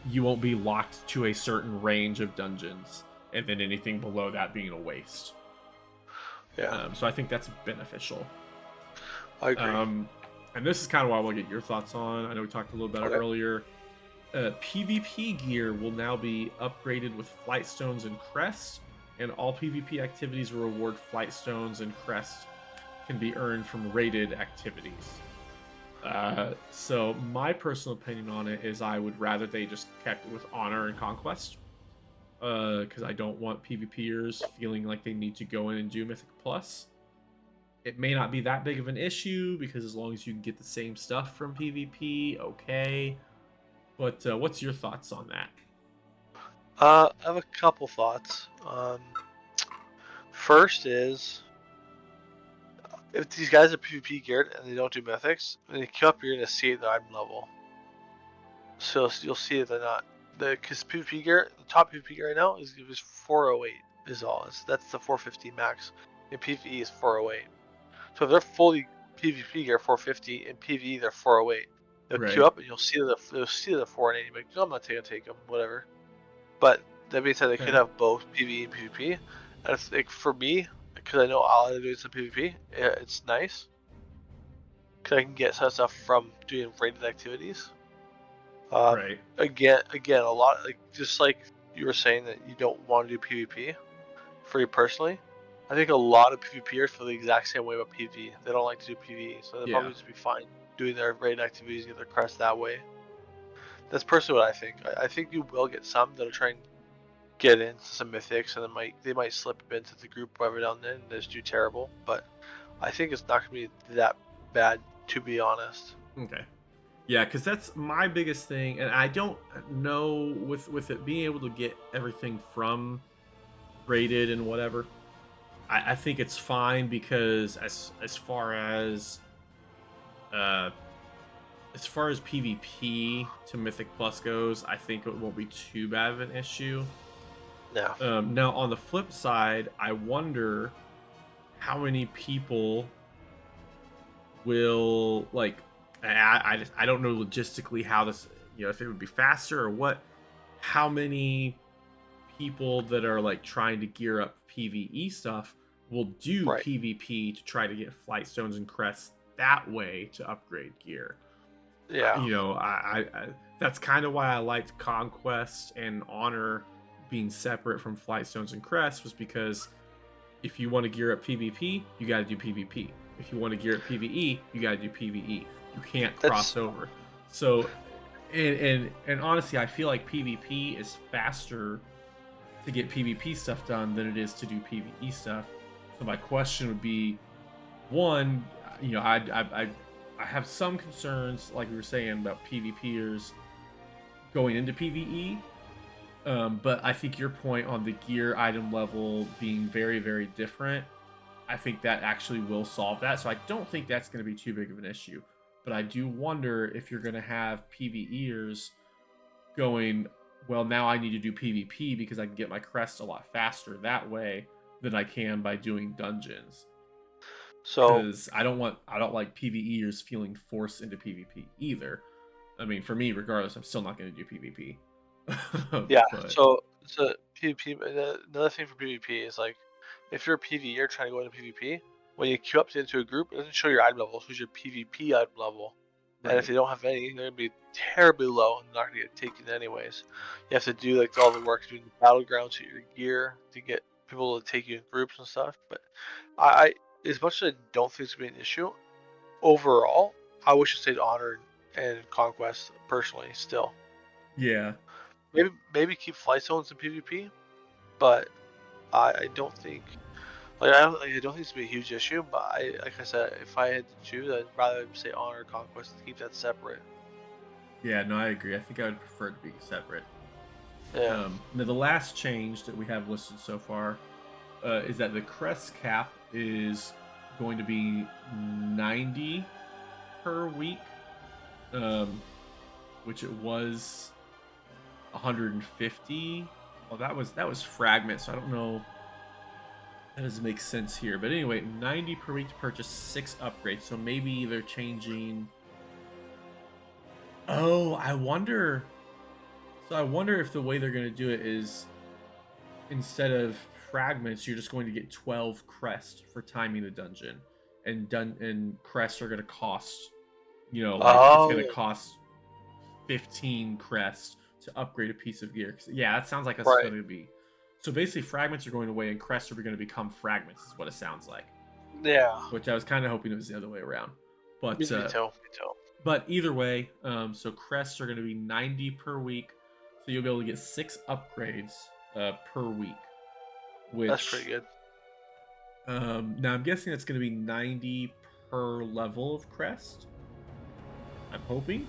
you won't be locked to a certain range of dungeons, and then anything below that being a waste. So I think that's beneficial. I agree. And this is kind of what I want to get your thoughts on. I know we talked a little about it earlier. PvP gear will now be upgraded with flight stones and crests, and all PvP activities will reward flight stones and crests can be earned from rated activities. So my personal opinion on it is I would rather they just kept it with honor and conquest, because I don't want PvPers feeling like they need to go in and do Mythic Plus. It may not be that big of an issue, because as long as you can get the same stuff from PvP, okay. But what's your thoughts on that? I have a couple thoughts. First is, if these guys are PvP geared and they don't do mythics, when they come up, you're gonna see the item level. So you'll see that they're not. Because PvP gear, the top PvP gear right now is 408 is all. That's the 450 max. And PvE is 408. So if they're fully PvP gear 450 and PvE they're 408, they'll queue up and you'll see the 480. But I'm not gonna take them, whatever. But that being said, they could have both PvE and PvP. And it's like, for me, because I know I'll do some PvP, it's nice. Because I can get some stuff from doing rated activities. Again, a lot, like just like you were saying that you don't want to do PvP. For you personally, I think a lot of PvPers feel the exact same way about PvE. They don't like to do PvE, so they'll probably just be fine doing their raid activities, get their crest that way. That's personally what I think. I think you will get some that'll try and get into some mythics, and they might slip into the group every now and then and just do terrible. But I think it's not gonna be that bad, to be honest. Okay. Yeah, because that's my biggest thing, and I don't know with it being able to get everything from rated and whatever. I think it's fine, because as far as PvP to Mythic Plus goes, I think it won't be too bad of an issue. No. Now on the flip side, I wonder how many people will like. I don't know logistically how this, if it would be faster or what. How many people that are like trying to gear up PvE stuff will do PvP to try to get flight stones and crests that way to upgrade gear? I that's kind of why I liked Conquest and Honor being separate from flight stones and crests, was because if you want to gear up PvP, you got to do PvP. If you want to gear up PvE, you got to do PvE. You can't cross over. So, and honestly, I feel like PvP is faster to get PvP stuff done than it is to do PvE stuff. So my question would be, one, I have some concerns, like we were saying, about PvPers going into PvE. But I think your point on the gear item level being very, very different, I think that actually will solve that. So I don't think that's going to be too big of an issue. But I do wonder if you're going to have PvEers going, well, now I need to do PvP because I can get my crest a lot faster that way than I can by doing dungeons. So Because I don't like PvEers feeling forced into PvP either. I mean, for me, regardless, I'm still not going to do PvP. yeah, But so PvP. Another thing for PvP is like, if you're a PvEer trying to go into PvP, when you queue up into a group, it doesn't show your item level, it shows your PvP item level. And if right, they don't have any, they're gonna be terribly low and not gonna get taken anyways. You have to do like all the work doing the battlegrounds to your gear to get people to take you in groups and stuff. But I as much as I don't think it's gonna be an issue, overall, I wish it stayed Honor and Conquest personally still. yeah. Maybe keep flight zones in PvP, but I don't think I don't think it's gonna be a huge issue. But like I said, if I had to choose, I'd rather say Honor or Conquest to keep that separate. Yeah, no, I agree. I think I would prefer it to be separate. Yeah. Now the last change that we have listed so far is that the crest cap is going to be 90 per week, um, which it was 150. Well, that was fragment, so I don't know. That doesn't make sense here. But anyway, 90 per week to purchase 6 upgrades. So maybe they're changing. Oh, I wonder. So I wonder if the way they're going to do it is instead of fragments, you're just going to get 12 crests for timing the dungeon, and crests are going to cost, like it's going to Oh, cost 15 crests to upgrade a piece of gear. Yeah, that sounds like that's right. going to be. So basically, fragments are going away, and crests are going to become fragments. Is what it sounds like. Yeah. Which I was kind of hoping it was the other way around, Me but too. Me too. either way, so crests are going to be 90 per week, so you'll be able to get 6 upgrades per week, That's pretty which good. now I'm guessing it's going to be 90 per level of crest. I'm hoping.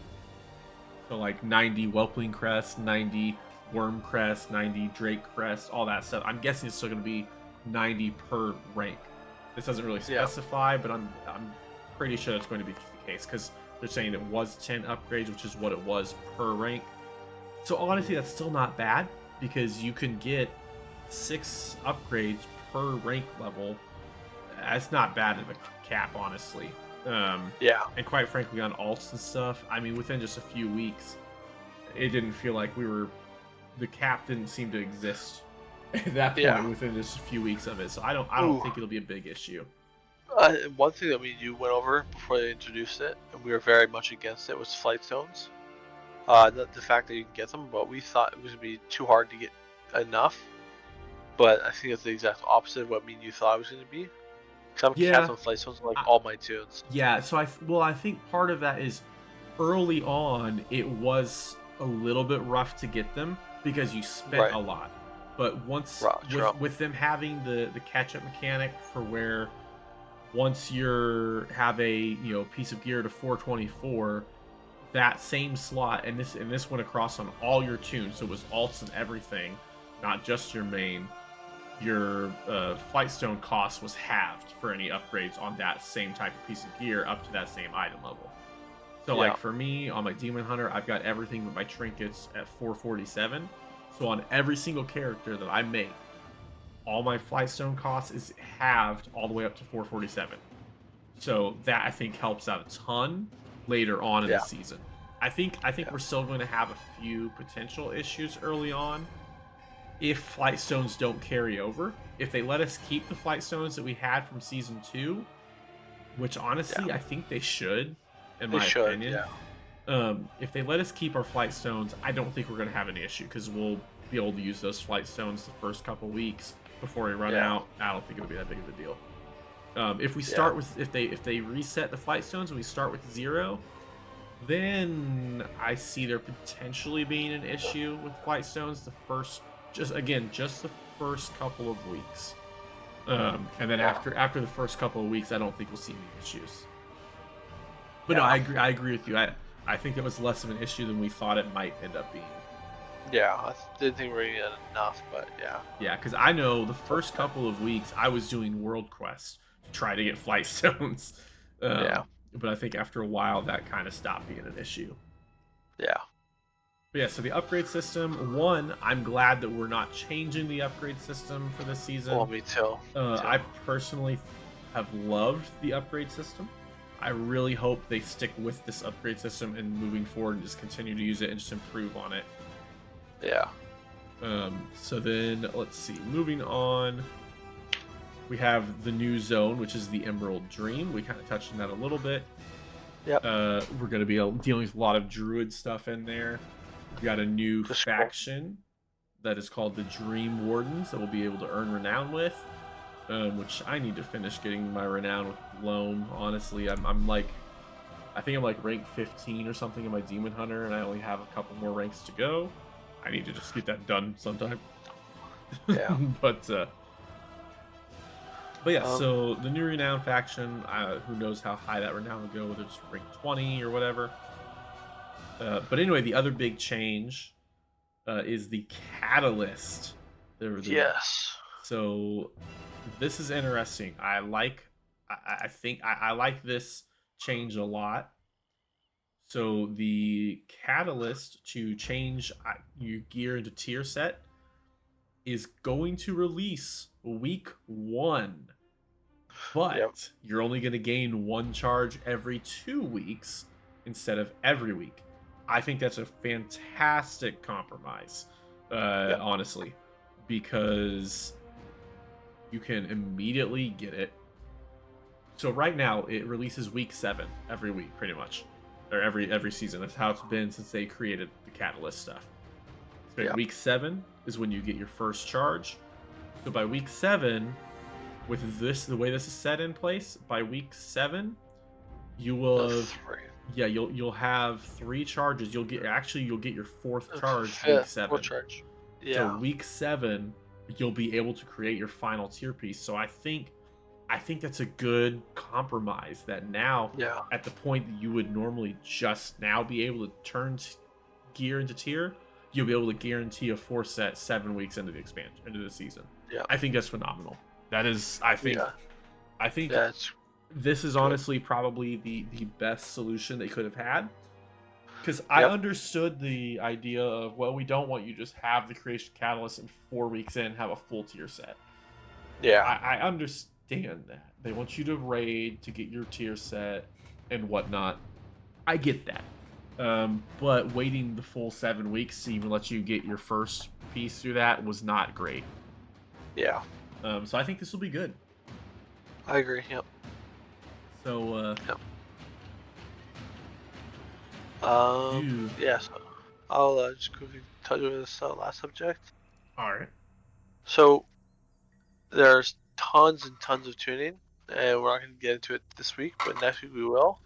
So like 90 Whelpling crest, 90 Worm crest, 90 Drake crest, all that stuff. I'm guessing it's still going to be 90 per rank. This doesn't really Yeah. specify, but I'm pretty sure that's going to be the case because they're saying it was 10 upgrades, which is what it was per rank. So honestly, that's still not bad because you can get 6 upgrades per rank level. That's not bad of a cap, honestly. Yeah. And quite frankly, on alts and stuff, I mean, within just a few weeks, it didn't feel like the cap didn't seem to exist at that Yeah. point within just a few weeks of it. So I don't Ooh. think it'll be a big issue. One thing that you went over before they introduced it, and we were very much against it, was flight zones. The fact that you can get them, but we thought it was gonna be too hard to get enough. But I think it's the exact opposite of what me and you thought it was gonna be. Cause I'm capped Yeah, on flight zones like I, all my tunes. yeah. So I think part of that is early on it was a little bit rough to get them because you spent Right. a lot. But once Right. True. with them having the catch up mechanic for where once you have a piece of gear to 424, that same slot and this went across on all your tunes, so it was alts and everything, not just your main. Your flight stone cost was halved for any upgrades on that same type of piece of gear up to that same item level. So Yeah. like for me on my demon hunter, I've got everything but my trinkets at 447. So on every single character that I make, all my flight stone cost is halved all the way up to 447. So that I think helps out a ton later on in the Yeah. season. I think Yeah. we're still going to have a few potential issues early on if flight stones don't carry over. If they let us keep the flight stones that we had from season 2, which Yeah. honestly I think they should, in They my should. opinion. Yeah. If they let us keep our flight stones, I don't think we're going to have any issue because we'll be able to use those flight stones the first couple weeks before we run Yeah. out. I don't think it'll be that big of a deal. If we Yeah. start with if they reset the flight stones and we start with 0, then I see there potentially being an issue with flight stones the first just the first couple of weeks. And then after the first couple of weeks, I don't think we'll see any issues. But no, I agree with you. I think it was less of an issue than we thought it might end up being. Yeah, I didn't think we were getting enough, but yeah. Yeah, because I know the first couple of weeks I was doing world quests to try to get flight stones. But I think after a while that kind of stopped being an issue. Yeah. But yeah, so the upgrade system, one, I'm glad that we're not changing the upgrade system for this season. Well, me too. I personally have loved the upgrade system. I really hope they stick with this upgrade system and moving forward and just continue to use it and just improve on it. Yeah. So then, let's see. Moving on, we have the new zone, which is the Emerald Dream. We kind of touched on that a little bit. Yep. We're going to be dealing with a lot of druid stuff in there. We've got a new faction that is called the Dream Wardens that we'll be able to earn renown with, which I need to finish getting my renown with Loam. Honestly, I'm like, I think I'm like rank 15 or something in my Demon Hunter, and I only have a couple more ranks to go. I need to just get that done sometime. Yeah. But yeah, so the new renown faction, who knows how high that renown will go, whether it's rank 20 or whatever. But anyway, the other big change is the catalyst. Yes. So this is interesting. I think I like this change a lot. So the catalyst to change your gear into tier set is going to release week 1. But you're only going to gain 1 charge every 2 weeks instead of every week. I think that's a fantastic compromise, honestly, because you can immediately get it. So right now it releases week 7 every week, pretty much, or every season. That's how it's been since they created the catalyst stuff. So week 7 is when you get your first charge. So by week 7, with the way this is set in place, by week 7, you will have. Yeah, you'll have 3 charges. You'll get your 4th charge week 7. 4th charge. Yeah. So week 7, you'll be able to create your final tier piece. So I think that's a good compromise. That now, at the point that you would normally just now be able to turn gear into tier, you'll be able to guarantee a 4 set 7 weeks into the expansion, into the season. Yeah, I think that's phenomenal. That is, I think this is honestly probably the best solution they could have had, because I understood the idea of, well, we don't want you to just have the creation catalyst and 4 weeks in have a full tier set. I understand that they want you to raid to get your tier set and whatnot. I get that, but waiting the full 7 weeks to even let you get your first piece through that was not great. So I think this will be good. I agree. So, yes, I'll just quickly touch on this last subject. All right. So, there's tons and tons of tuning, and we're not going to get into it this week, but next week we will.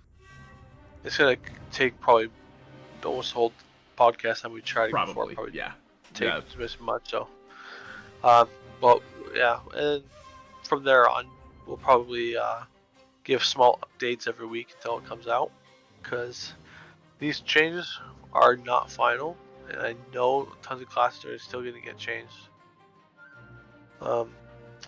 It's going to take probably almost the whole podcast time we tried it before. Probably take as much, so. And from there on, we'll probably give small updates every week until it comes out, because these changes are not final, and I know tons of classes are still going to get changed.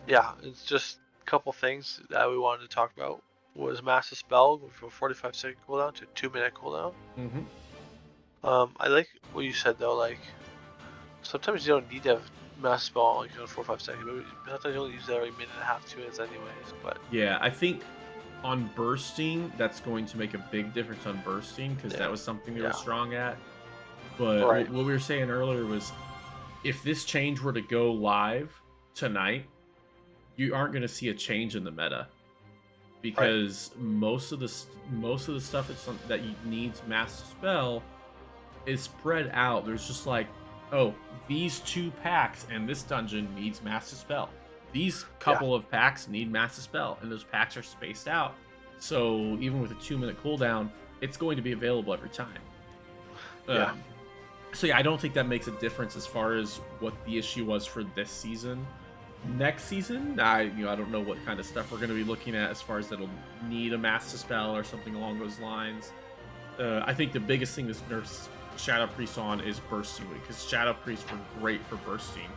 It's just a couple things that we wanted to talk about. Was Master Spell from 45-second cooldown to 2-minute cooldown. I like what you said though, like sometimes you don't need to have Master Spell like 4 or 5 seconds, but sometimes you only use that every minute and a half, 2 minutes anyways. But yeah, I think on bursting, that's going to make a big difference on bursting, because that was something they were strong at. But what we were saying earlier was, if this change were to go live tonight, you aren't going to see a change in the meta, because most of the stuff that needs Master Spell is spread out. There's just like, oh, these 2 packs and this dungeon needs Master Spell. These couple of packs need Master Spell, and those packs are spaced out. So even with a 2-minute cooldown, it's going to be available every time. So I don't think that makes a difference as far as what the issue was for this season. next season, I don't know what kind of stuff we're going to be looking at as far as that'll need a master spell or something along those lines. I think the biggest thing this nerfs Shadow Priest on is bursting week, because Shadow Priests were great for bursting,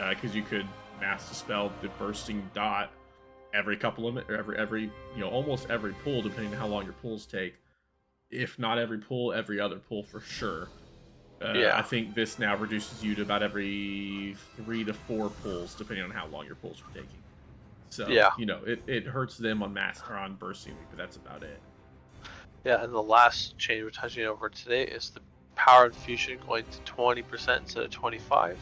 because you could master spell the bursting dot every couple of or every almost every pull, depending on how long your pulls take. If not every pull, every other pull for sure. I think this now reduces you to about every 3 to 4 pulls, depending on how long your pulls are taking. So, Yeah. it hurts them on master on bursting week, but that's about it. Yeah, and the last change we're touching over today is the power infusion going to 20% instead of 25,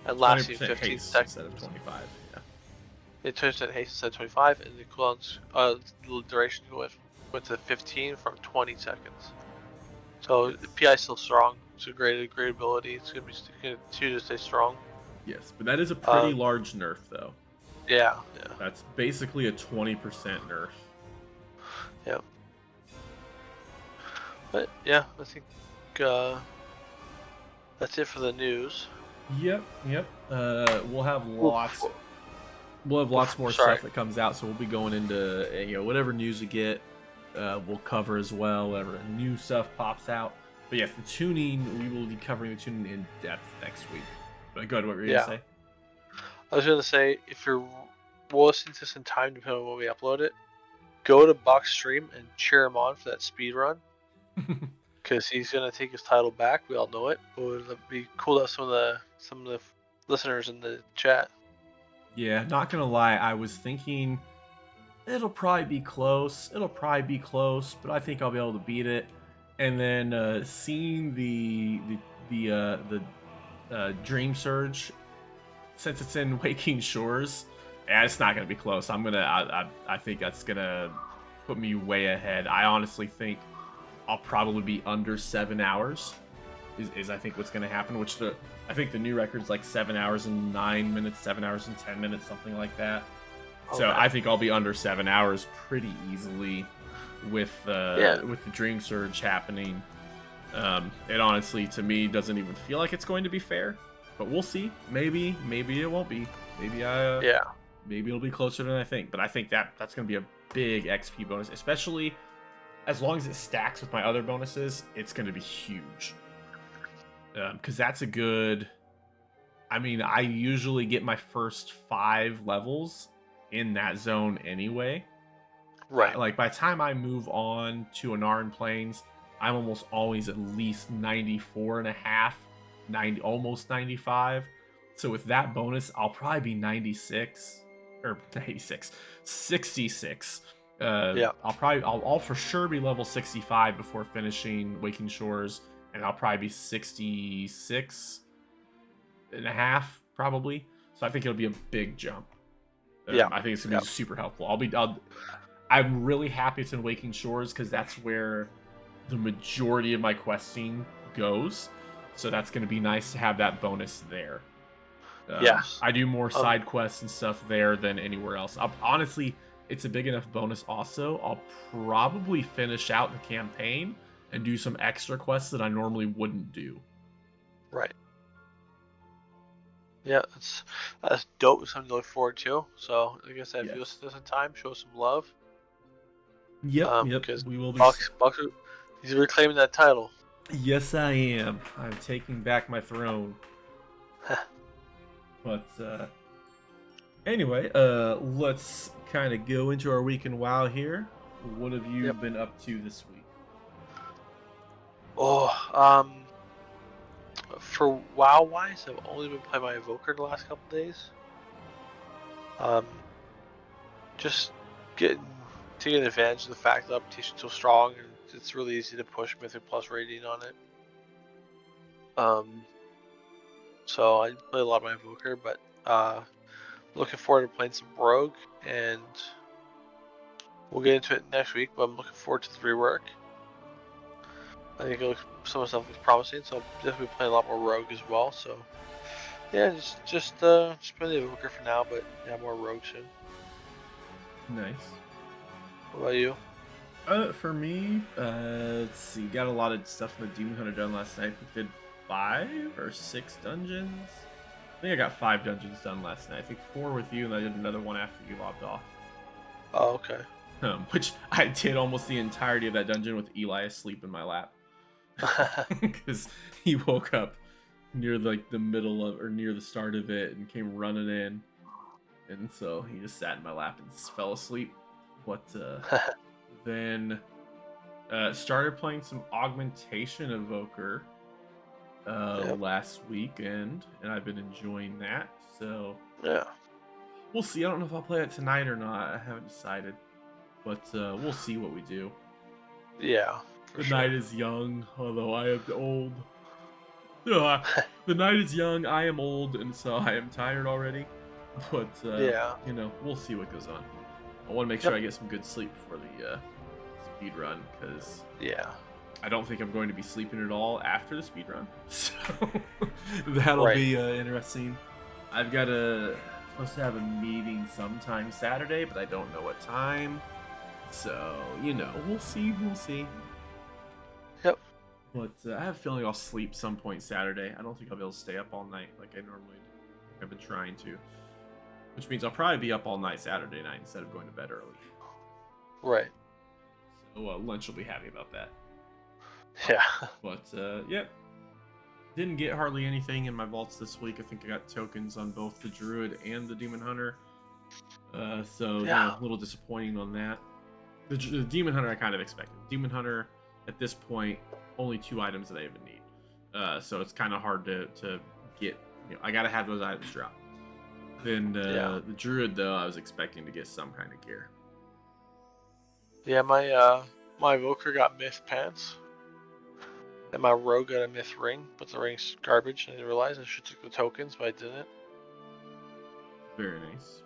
and lasting 15 haste seconds instead of 25. Yeah. It turns to haste instead of 25, and the cooldowns, the duration went to 15 from 20 seconds. So Yes. the PI is still strong. It's a great ability. It's gonna continue to stay strong. Yes, but that is a pretty large nerf, though. Yeah. That's basically a 20% nerf. Yeah. But yeah, I think that's it for the news. Yep. We'll have lots. We'll have lots more stuff that comes out, so we'll be going into whatever news we get. We'll cover as well. Whatever new stuff pops out. But yes, the tuning, we will be covering the tuning in depth next week. But go ahead, what were you gonna say? I was gonna say, if you're listening to this in time, depending on when we upload it, go to Buck's stream and cheer him on for that speed run. Because he's gonna take his title back. We all know it. But it'd be cool to have some of the listeners in the chat. Yeah, not gonna lie, I was thinking it'll probably be close. But I think I'll be able to beat it. And then seeing the Dream Surge, since it's in Waking Shores, it's not gonna be close. I think that's gonna put me way ahead. I honestly think I'll probably be under 7 hours. Is I think what's gonna happen. I think the new record's like 7 hours and 9 minutes, 7 hours and 10 minutes, something like that. Okay. So I think I'll be under 7 hours pretty easily with the Dream Surge happening. It honestly, to me, doesn't even feel like it's going to be fair, but we'll see. Maybe it won't be. Maybe it'll be closer than I think. But I think that's going to be a big XP bonus, especially as long as it stacks with my other bonuses. It's going to be huge, because that's a good. I mean, I usually get my first 5 levels in that zone anyway. Right. Like by the time I move on to Anaran Plains, I'm almost always at least 94 and a half, 90, almost 95. So with that bonus, I'll probably be 96 or 96, 66. I'll for sure be level 65 before finishing Waking Shores, and I'll probably be 66 and a half probably. So I think it'll be a big jump. I think it's gonna be super helpful. I'm really happy it's in Waking Shores, because that's where the majority of my questing goes. So that's gonna be nice to have that bonus there. I do more side quests and stuff there than anywhere else. Honestly, it's a big enough bonus. Also, I'll probably finish out the campaign and do some extra quests that I normally wouldn't do. Right. Yeah, that's dope. Something to look forward to. So, like I said, if you listen to this in time, show some love. Yep. Because we will be. Buck, he's reclaiming that title. Yes, I am. I'm taking back my throne. But anyway, let's kind of go into our week in WoW here. What have you been up to this week? For WoW wise, I've only been playing my Evoker the last couple days. Just taking advantage of the fact that the reputation's so strong, and it's really easy to push Mythic Plus rating on it. So I play a lot of my Evoker, but looking forward to playing some Rogue, and we'll get into it next week. But I'm looking forward to the rework. I think some of the stuff looks promising, so I'll definitely be playing a lot more Rogue as well. So yeah, just play the Evoker for now, but yeah, more Rogue soon. Nice. What about you? For me, let's see. Got a lot of stuff in the Demon Hunter done last night. We did 5 or 6 dungeons. think I got 5 dungeons done last night. I think 4 with you, and I did another one after you logged off. Oh, okay. Which I did almost the entirety of that dungeon with Eli asleep in my lap. Because he woke up near like the middle of, or near the start of it, and came running in. And so he just sat in my lap and fell asleep. But then started playing some Augmentation Evoker Yep. last weekend, and I've been enjoying that. So Yeah. we'll see. I don't know if I'll play it tonight or not. I haven't decided, but we'll see what we do. Yeah. For The sure. night is young, although I am old. The night is young. I am old, and so I am tired already. But Yeah. we'll see what goes on. I want to make sure Yep. I get some good sleep before the speed run, because Yeah. I don't think I'm going to be sleeping at all after the speed run. So that'll Right. be interesting. I've got supposed to have a meeting sometime Saturday, but I don't know what time. So we'll see. We'll see. Yep. But I have a feeling I'll sleep some point Saturday. I don't think I'll be able to stay up all night like I normally do. I've been trying to, which means I'll probably be up all night Saturday night instead of going to bed early. Right. So lunch will be happy about that. Yeah. But yep, didn't get hardly anything in my vaults this week. I think I got tokens on both the Druid and the Demon Hunter. So Yeah. a little disappointing on that. The Demon Hunter I kind of expected. Demon Hunter at this point only 2 items that I even need. So it's kind of hard to get. I gotta have those items drop. Then Yeah. the Druid though, I was expecting to get some kind of gear. Yeah. My Evoker got myth pants, and my Rogue got a myth ring, but the ring's garbage. I didn't realize I should took the tokens, but I didn't. Very nice.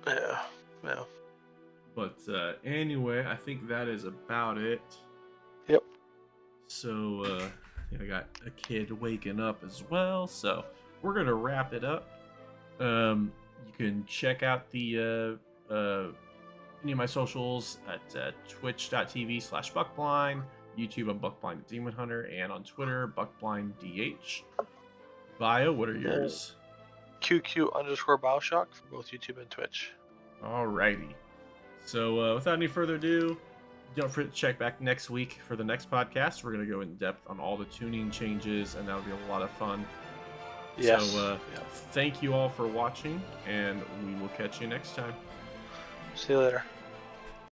Yeah. Yeah. But anyway, I think that is about it. Yep. So I got a kid waking up as well. So we're gonna wrap it up. You can check out the any of my socials at twitch.tv/Buckblind, YouTube on Buckblind and Demon Hunter, and on Twitter, BuckblindDH. Bio, what are yours? QQ_Bioshock for both YouTube and Twitch. Alrighty. So without any further ado, don't forget to check back next week for the next podcast. We're going to go in depth on all the tuning changes, and that'll be a lot of fun. Yes. So thank you all for watching, and we will catch you next time. See you later.